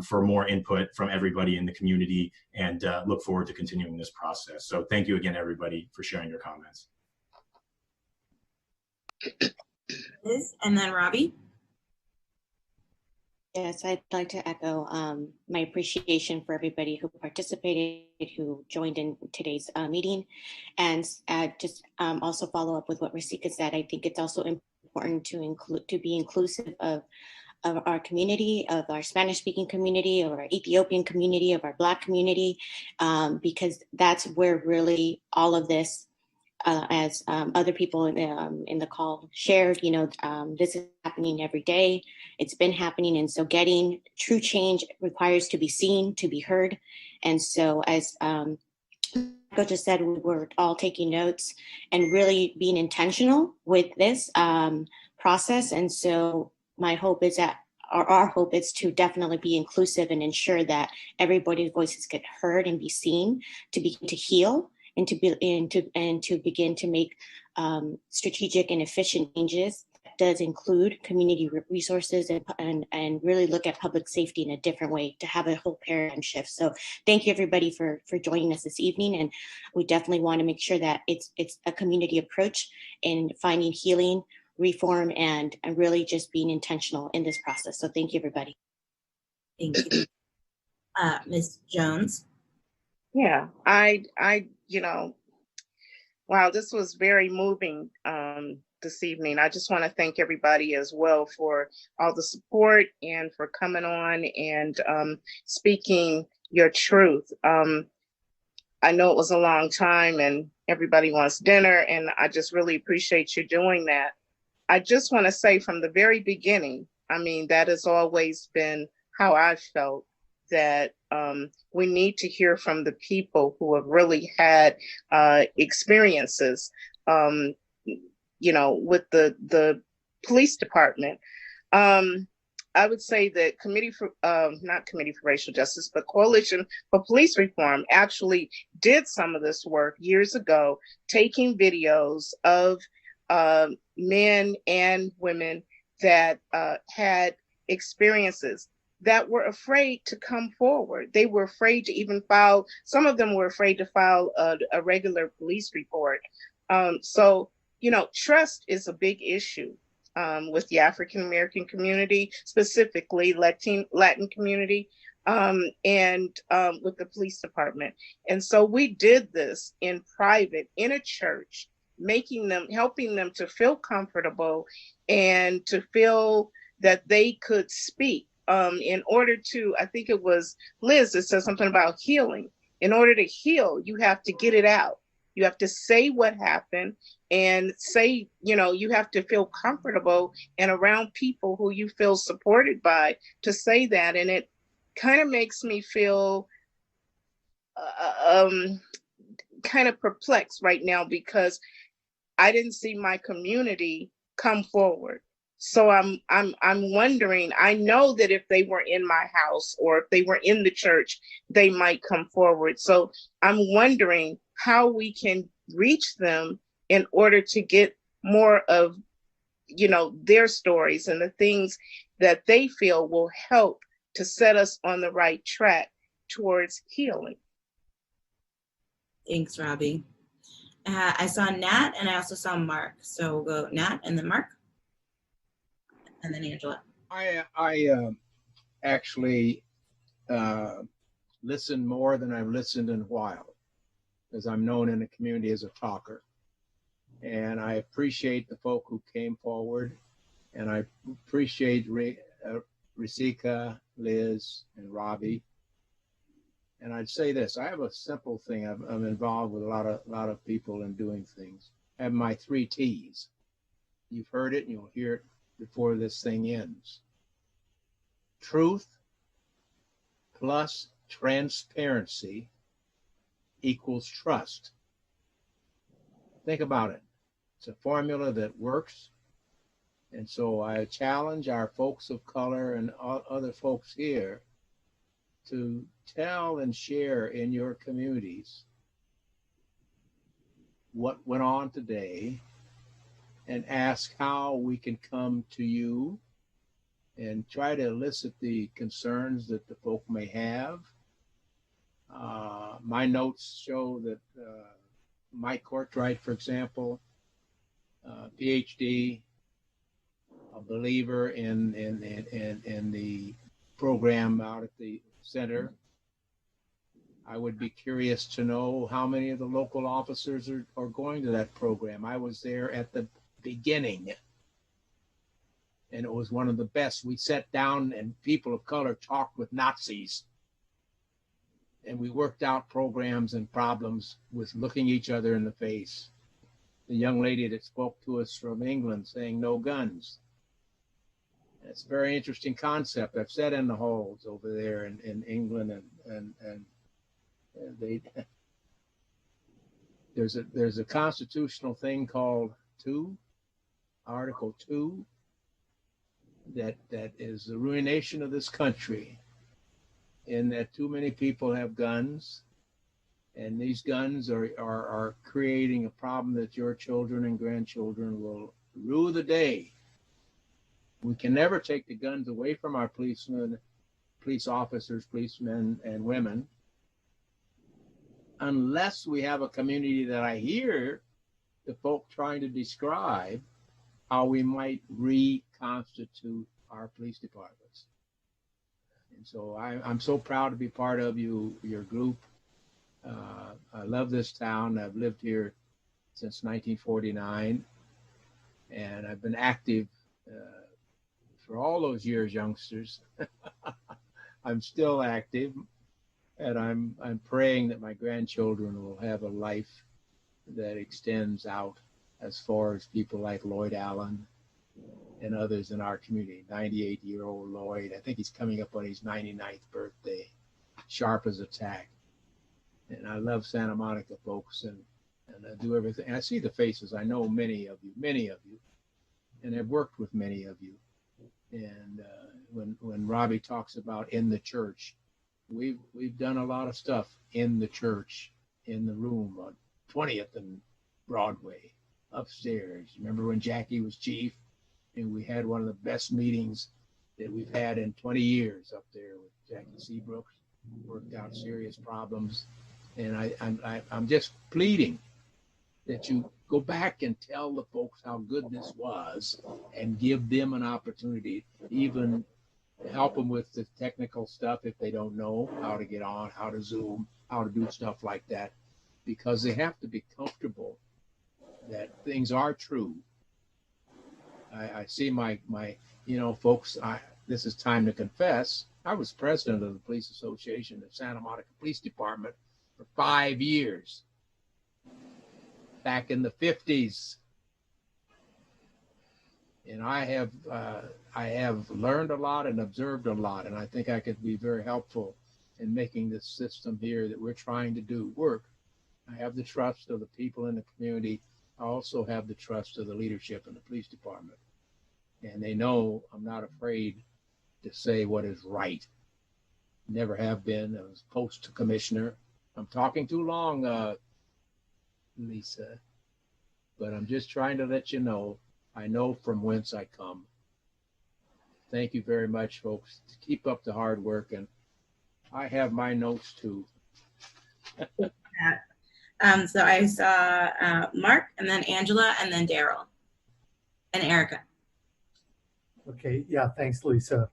for more input from everybody in the community, and look forward to continuing this process. So thank you again, everybody, for sharing your comments. And then Robbie? Yes, I'd like to echo my appreciation for everybody who participated, who joined in today's meeting, and just also follow up with what Rosika said. I think it's also important to be inclusive of our community, of our Spanish-speaking community, of our Ethiopian community, of our Black community, because that's where really all of this as other people in the call shared, this is happening every day. It's been happening. And so getting true change requires to be seen, to be heard. And so as Pico just said, we're all taking notes and really being intentional with this process. And so my hope is that our hope is to definitely be inclusive and ensure that everybody's voices get heard and be seen, to begin to heal and to begin to make strategic and efficient changes. That does include community resources and really look at public safety in a different way, to have a whole paradigm shift. So thank you everybody for joining us this evening. And we definitely want to make sure that it's a community approach in finding healing, reform, and really just being intentional in this process. So thank you everybody. Thank you. Ms. Jones. Yeah, wow, this was very moving this evening. I just want to thank everybody as well for all the support and for coming on and speaking your truth. I know it was a long time and everybody wants dinner, and I just really appreciate you doing that. I just want to say from the very beginning, that has always been how I felt, that we need to hear from the people who have really had experiences, with the police department. I would say that not Committee for Racial Justice, but Coalition for Police Reform actually did some of this work years ago, taking videos of men and women that had experiences that were afraid to come forward. They were afraid to even file, some of them were afraid to file a regular police report. So, trust is a big issue with the African-American community, specifically Latin community, and with the police department. And so we did this in private, in a church, helping them to feel comfortable and to feel that they could speak. In order to, I think it was Liz that said something about healing. In order to heal, you have to get it out. You have to say what happened and say, you have to feel comfortable and around people who you feel supported by to say that. And it kind of makes me feel kind of perplexed right now, because I didn't see my community come forward. So I'm wondering, I know that if they were in my house or if they were in the church, they might come forward. So I'm wondering how we can reach them in order to get more of, their stories and the things that they feel will help to set us on the right track towards healing. Thanks, Robbie. I saw Nat and I also saw Mark. So we'll go Nat and then Mark. And then Angela. I actually listen more than I've listened in a while, as I'm known in the community as a talker. And I appreciate the folk who came forward, and I appreciate Rasika, Liz, and Robbie. And I'd say this: I have a simple thing. I'm involved with a lot of people in doing things. I have my 3 T's. You've heard it, and you'll hear it before this thing ends. Truth plus transparency equals trust. Think about it. It's a formula that works. And so I challenge our folks of color and other folks here to tell and share in your communities what went on today, and ask how we can come to you and try to elicit the concerns that the folk may have. My notes show that Mike Cortrait, for example, PhD, a believer in the program out at the center. I would be curious to know how many of the local officers are going to that program. I was there at the beginning, and it was one of the best. We sat down and people of color talked with Nazis, and we worked out programs and problems with looking each other in the face. the young lady that spoke to us from England saying no guns. It's a very interesting concept. I've sat in the halls over there in England, and they there's a constitutional thing called Article 2, that is the ruination of this country, in that too many people have guns, and these guns are creating a problem that your children and grandchildren will rue the day. We can never take the guns away from our policemen, police officers, policemen and women, unless we have a community that I hear the folk trying to describe how we might reconstitute our police departments. And so I'm so proud to be part of your group. I love this town. I've lived here since 1949, and I've been active for all those years, youngsters. I'm still active, and I'm praying that my grandchildren will have a life that extends out as far as people like Lloyd Allen and others in our community. 98-year-old Lloyd, I think he's coming up on his 99th birthday, sharp as a tack. And I love Santa Monica folks, and I do everything. And I see the faces. I know many of you, and I've worked with many of you. And when Robbie talks about in the church, we've done a lot of stuff in the church, in the room on 20th and Broadway, upstairs. Remember when Jackie was chief, and we had one of the best meetings that we've had in 20 years up there with Jackie Seabrooks, worked out serious problems. And I'm just pleading that you go back and tell the folks how good this was, and give them an opportunity, even help them with the technical stuff if they don't know how to get on, how to Zoom, how to do stuff like that, because they have to be comfortable that things are true. I see my folks, this is time to confess. I was president of the Police Association of Santa Monica Police Department for 5 years, back in the 50s. And I have learned a lot and observed a lot, and I think I could be very helpful in making this system here that we're trying to do work. I have the trust of the people in the community. I also have the trust of the leadership in the police department. And they know I'm not afraid to say what is right. Never have been. I was post commissioner. I'm talking too long, Lisa, but I'm just trying to let you know, I know from whence I come. Thank you very much, folks. Keep up the hard work, and I have my notes too. So I saw Mark, and then Angela, and then Daryl, and Erica. Okay, yeah, thanks, Lisa.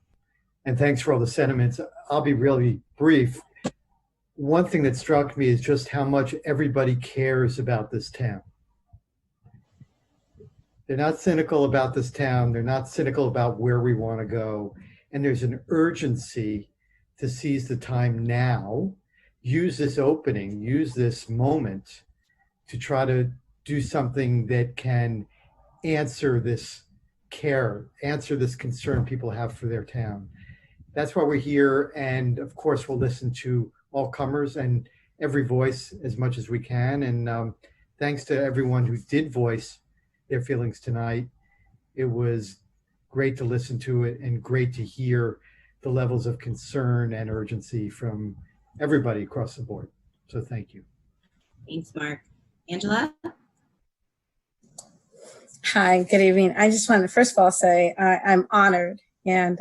And thanks for all the sentiments. I'll be really brief. One thing that struck me is just how much everybody cares about this town. They're not cynical about this town. They're not cynical about where we want to go. And there's an urgency to seize the time now, use this opening, use this moment to try to do something that can answer this care, answer this concern people have for their town. That's why we're here. And of course, we'll listen to all comers and every voice as much as we can. And thanks to everyone who did voice their feelings tonight. It was great to listen to it and great to hear the levels of concern and urgency from everybody across the board. So thank you. Thanks, Mark. Angela? Hi, good evening. I just wanted to first of all say I'm honored and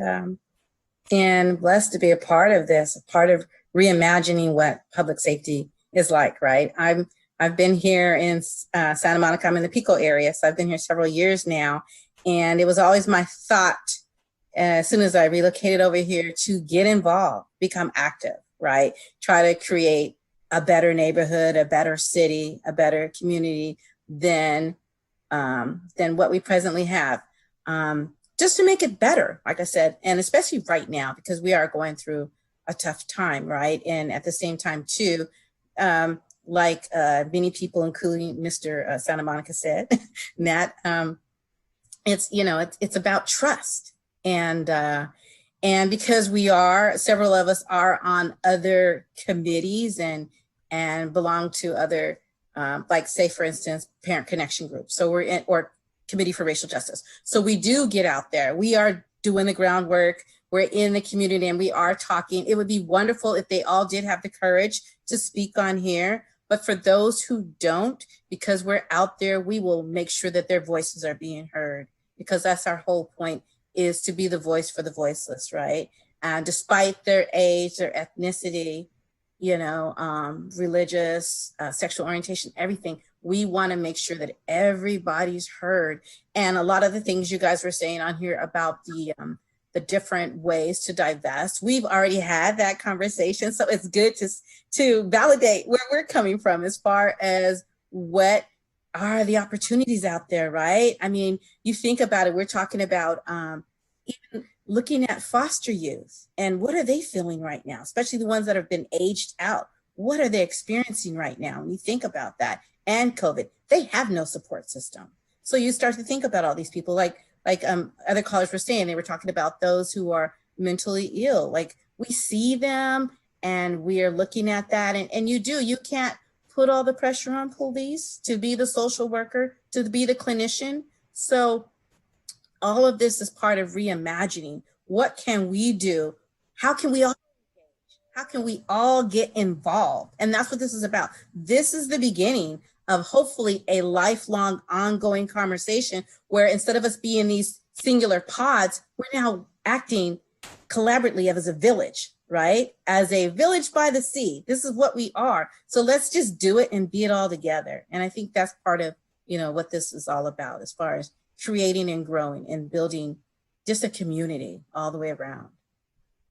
blessed to be a part of this, a part of reimagining what public safety is like, right? I've been here in Santa Monica. I'm in the Pico area, so I've been here several years now. And it was always my thought, as soon as I relocated over here, to get involved, become active, right? Try to create a better neighborhood, a better city, a better community than what we presently have. Just to make it better, like I said, and especially right now, because we are going through a tough time, right? And at the same time too, like many people, including Mr. Santa Monica said, Matt, it's, you know, it's about trust. And because several of us are on other committees and belong to other, like say, for instance, parent connection groups. So we're in, or Committee for Racial Justice. So we do get out there. We are doing the groundwork. We're in the community and we are talking. It would be wonderful if they all did have the courage to speak on here. But for those who don't, because we're out there, we will make sure that their voices are being heard, because that's our whole point, is to be the voice for the voiceless, right? And despite their age, their ethnicity, you know, religious, sexual orientation, everything, we want to make sure that everybody's heard. And a lot of the things you guys were saying on here about the different ways to divest, we've already had that conversation. So it's good to validate where we're coming from as far as what are the opportunities out there, right? I mean, you think about it, we're talking about even looking at foster youth and what are they feeling right now, especially the ones that have been aged out. What are they experiencing right now? When you think about that, and COVID, they have no support system. So you start to think about all these people, like other callers were saying, they were talking about those who are mentally ill. Like, we see them and we are looking at that, and you can't put all the pressure on police to be the social worker, to be the clinician. So all of this is part of reimagining. What can we do? How can we all get involved? And that's what this is about. This is the beginning of hopefully a lifelong ongoing conversation where instead of us being these singular pods, we're now acting collaboratively as a village, right? As a village by the sea. This is what we are. So let's just do it and be it all together. And I think that's part of, you know, what this is all about, as far as creating and growing and building just a community all the way around.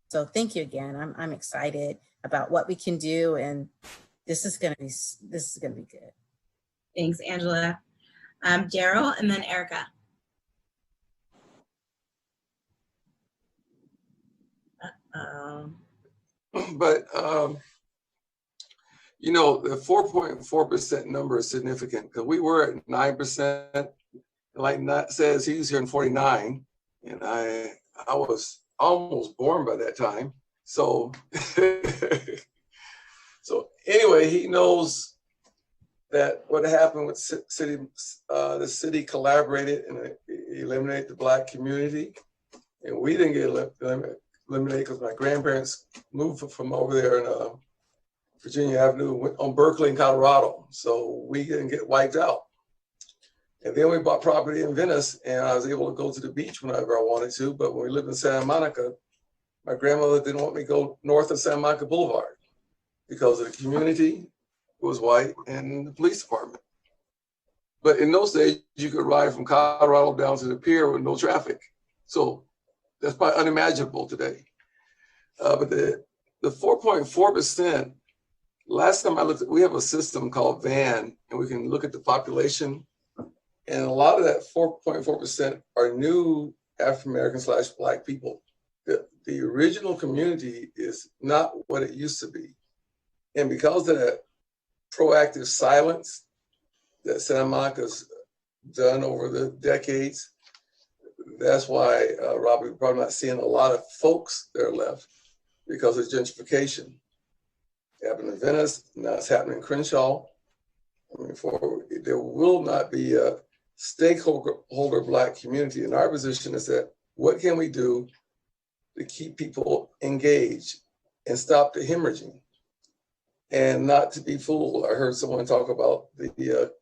So thank you again. I'm excited about what we can do, and this is gonna be good. Thanks, Angela. Daryl, and then Erica. But you know, the 4.4% number is significant, because we were at 9%. Like Nat says, he's here in 49, and I was almost born by that time. So, so anyway, he knows that what happened with the city collaborated and eliminated the Black community, and we didn't get eliminated because my grandparents moved from over there in Virginia Avenue on Berkeley in Colorado, so we didn't get wiped out. And then we bought property in Venice, and I was able to go to the beach whenever I wanted to. But when we lived in Santa Monica, my grandmother didn't want me to go north of Santa Monica Boulevard because of the community was white and the police department. But in those days, you could ride from Colorado down to the pier with no traffic. So that's probably unimaginable today. But the 4.4%, last time I looked, we have a system called VAN, and we can look at the population. And a lot of that 4.4% are new African-American / Black people. The original community is not what it used to be. And because of that proactive silence that Santa Monica's done over the decades, that's why, Robbie, we're probably not seeing a lot of folks that are left because of gentrification. It happened in Venice, now it's happening in Crenshaw. I mean, there will not be a stakeholder Black community. And our position is that, what can we do to keep people engaged and stop the hemorrhaging and not to be fooled? I heard someone talk about the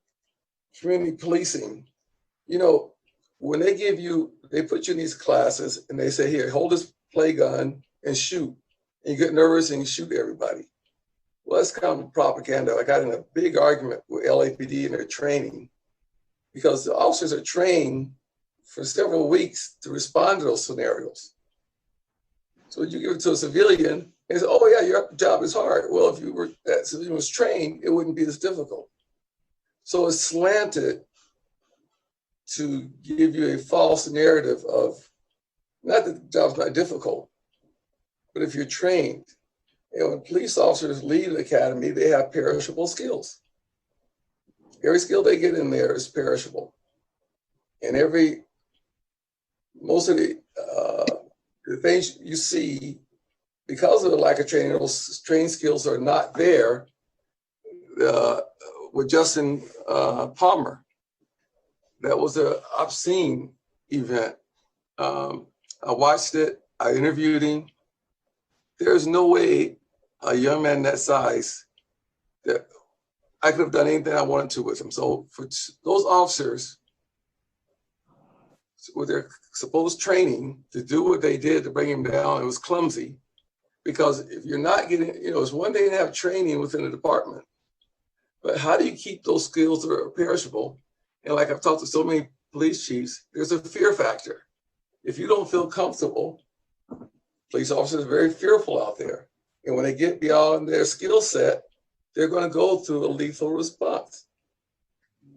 community policing. You know, when they put you in these classes and they say, here, hold this play gun and shoot. And you get nervous and you shoot everybody. Well, that's kind of propaganda. I got in a big argument with LAPD and their training, because the officers are trained for several weeks to respond to those scenarios. So you give it to a civilian and say, oh yeah, your job is hard. Well, if that civilian was trained, it wouldn't be as difficult. So it's slanted to give you a false narrative of, not that the job's not difficult, but if you're trained. And when police officers leave the academy, they have perishable skills. Every skill they get in there is perishable. And most of the things you see, because of the lack of training, those training skills are not there. With Justin Palmer, that was an obscene event. I watched it, I interviewed him. There's no way a young man that size that I could have done anything I wanted to with him. So for those officers, with their supposed training to do what they did to bring him down, it was clumsy. Because if you're not getting, it's one thing to have training within the department, but how do you keep those skills that are perishable? And like I've talked to so many police chiefs, there's a fear factor. If you don't feel comfortable, police officers are very fearful out there. And when they get beyond their skill set, they're going to go through a lethal response.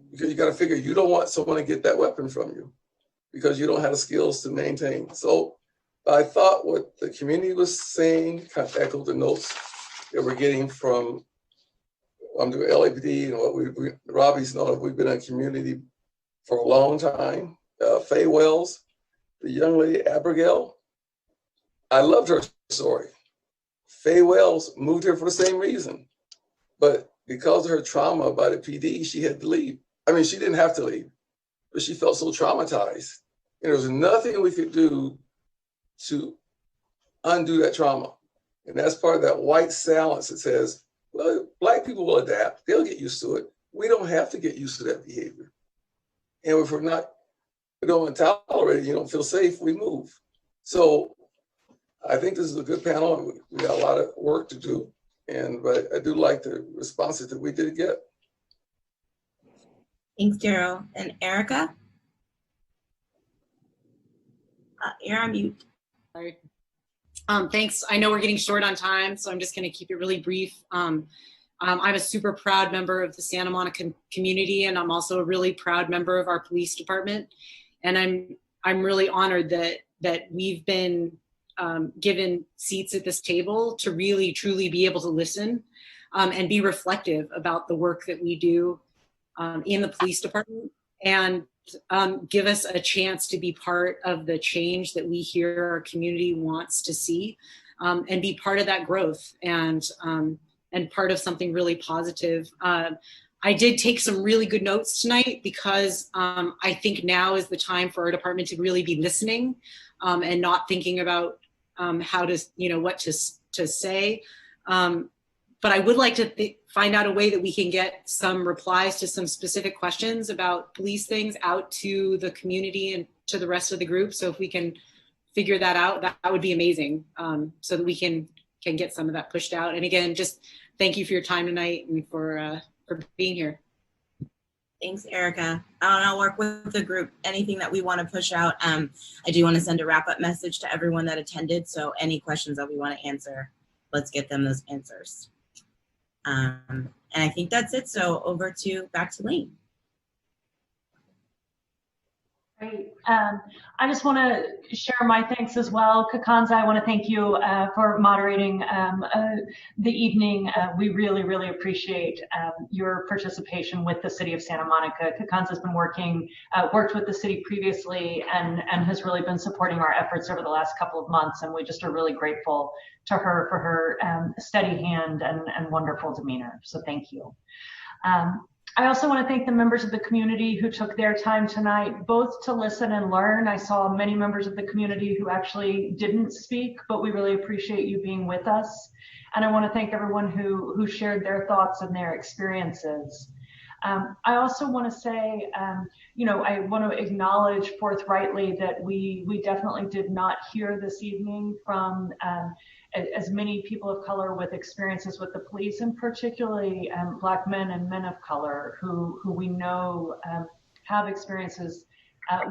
Because you got to figure you don't want someone to get that weapon from you because you don't have the skills to maintain. So I thought what the community was saying kind of echoed the notes that we're getting from the LAPD and what Robbie's known. We've been in a community for a long time. Faye Wells, the young lady Abigail, I loved her story. Faye Wells moved here for the same reason, but because of her trauma by the PD, she had to leave. I mean, she didn't have to leave, but she felt so traumatized. And there was nothing we could do to undo that trauma. And that's part of that white silence that says, well, Black people will adapt. They'll get used to it. We don't have to get used to that behavior. And if we don't tolerate it, you don't feel safe, we move. So I think this is a good panel. We got a lot of work to do. But I do like the responses that we did get. Thanks, Daryl. And Erica? You're on mute. Sorry. Thanks. I know we're getting short on time, so I'm just going to keep it really brief. I'm a super proud member of the Santa Monica community, and I'm also a really proud member of our police department. And I'm really honored that we've been given seats at this table to really truly be able to listen and be reflective about the work that we do in the police department, and give us a chance to be part of the change that we hear our community wants to see, and be part of that growth and part of something really positive. I did take some really good notes tonight because I think now is the time for our department to really be listening and not thinking about how to, what to say. But I would like to find out a way that we can get some replies to some specific questions about police things out to the community and to the rest of the group. So if we can figure that out, that would be amazing, so that we can get some of that pushed out. And again, just thank you for your time tonight and for being here. Thanks, Erica. I'll work with the group. Anything that we want to push out. I do want to send a wrap-up message to everyone that attended. So any questions that we want to answer, let's get them those answers. And I think that's it. So back to Lane. Great. I just want to share my thanks as well. Kakanza, I want to thank you for moderating the evening. We really, really appreciate your participation with the City of Santa Monica. Kakanza has been worked with the city previously and has really been supporting our efforts over the last couple of months. And we just are really grateful to her for her steady hand and wonderful demeanor. So thank you. I also want to thank the members of the community who took their time tonight, both to listen and learn. I saw many members of the community who actually didn't speak, but we really appreciate you being with us. And I want to thank everyone who shared their thoughts and their experiences. I also want to say, I want to acknowledge forthrightly that we definitely did not hear this evening from as many people of color with experiences with the police, and particularly Black men and men of color who we know have experiences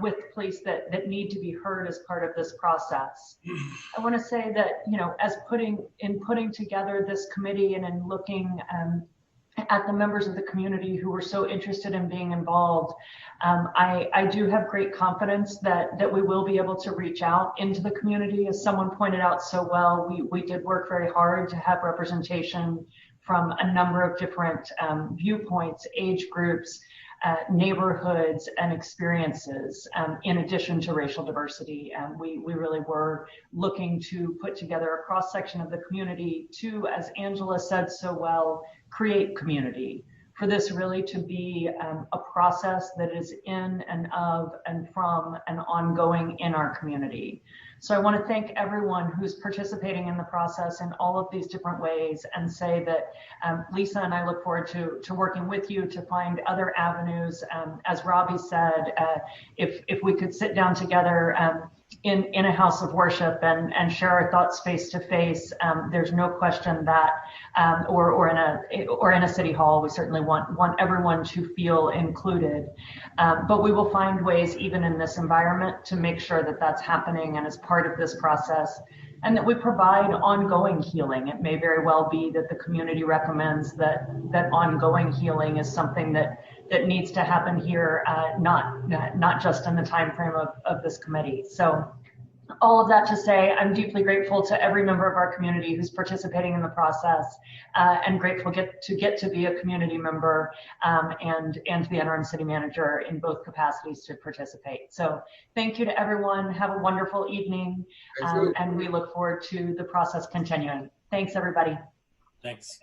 with police that need to be heard as part of this process. I want to say that, as putting together this committee and in looking at the members of the community who were so interested in being involved. I do have great confidence that we will be able to reach out into the community. As someone pointed out so well, we did work very hard to have representation from a number of different viewpoints, age groups, neighborhoods, and experiences, in addition to racial diversity. We really were looking to put together a cross-section of the community to, as Angela said so well, create community. For this really to be a process that is in and of and from and ongoing in our community. So I want to thank everyone who's participating in the process in all of these different ways, and say that Lisa and I look forward to working with you to find other avenues. As Robbie said, if we could sit down together in a house of worship and share our thoughts face to face, there's no question that, or in a city hall, we certainly want everyone to feel included. But we will find ways, even in this environment, to make sure that that's happening and is part of this process, and that we provide ongoing healing. It may very well be that the community recommends that ongoing healing is something that needs to happen here, not just in the time frame of this committee. So all of that to say, I'm deeply grateful to every member of our community who's participating in the process, and grateful to get to be a community member, and the interim city manager in both capacities to participate. So thank you to everyone. Have a wonderful evening, and we look forward to the process continuing. Thanks, everybody. Thanks.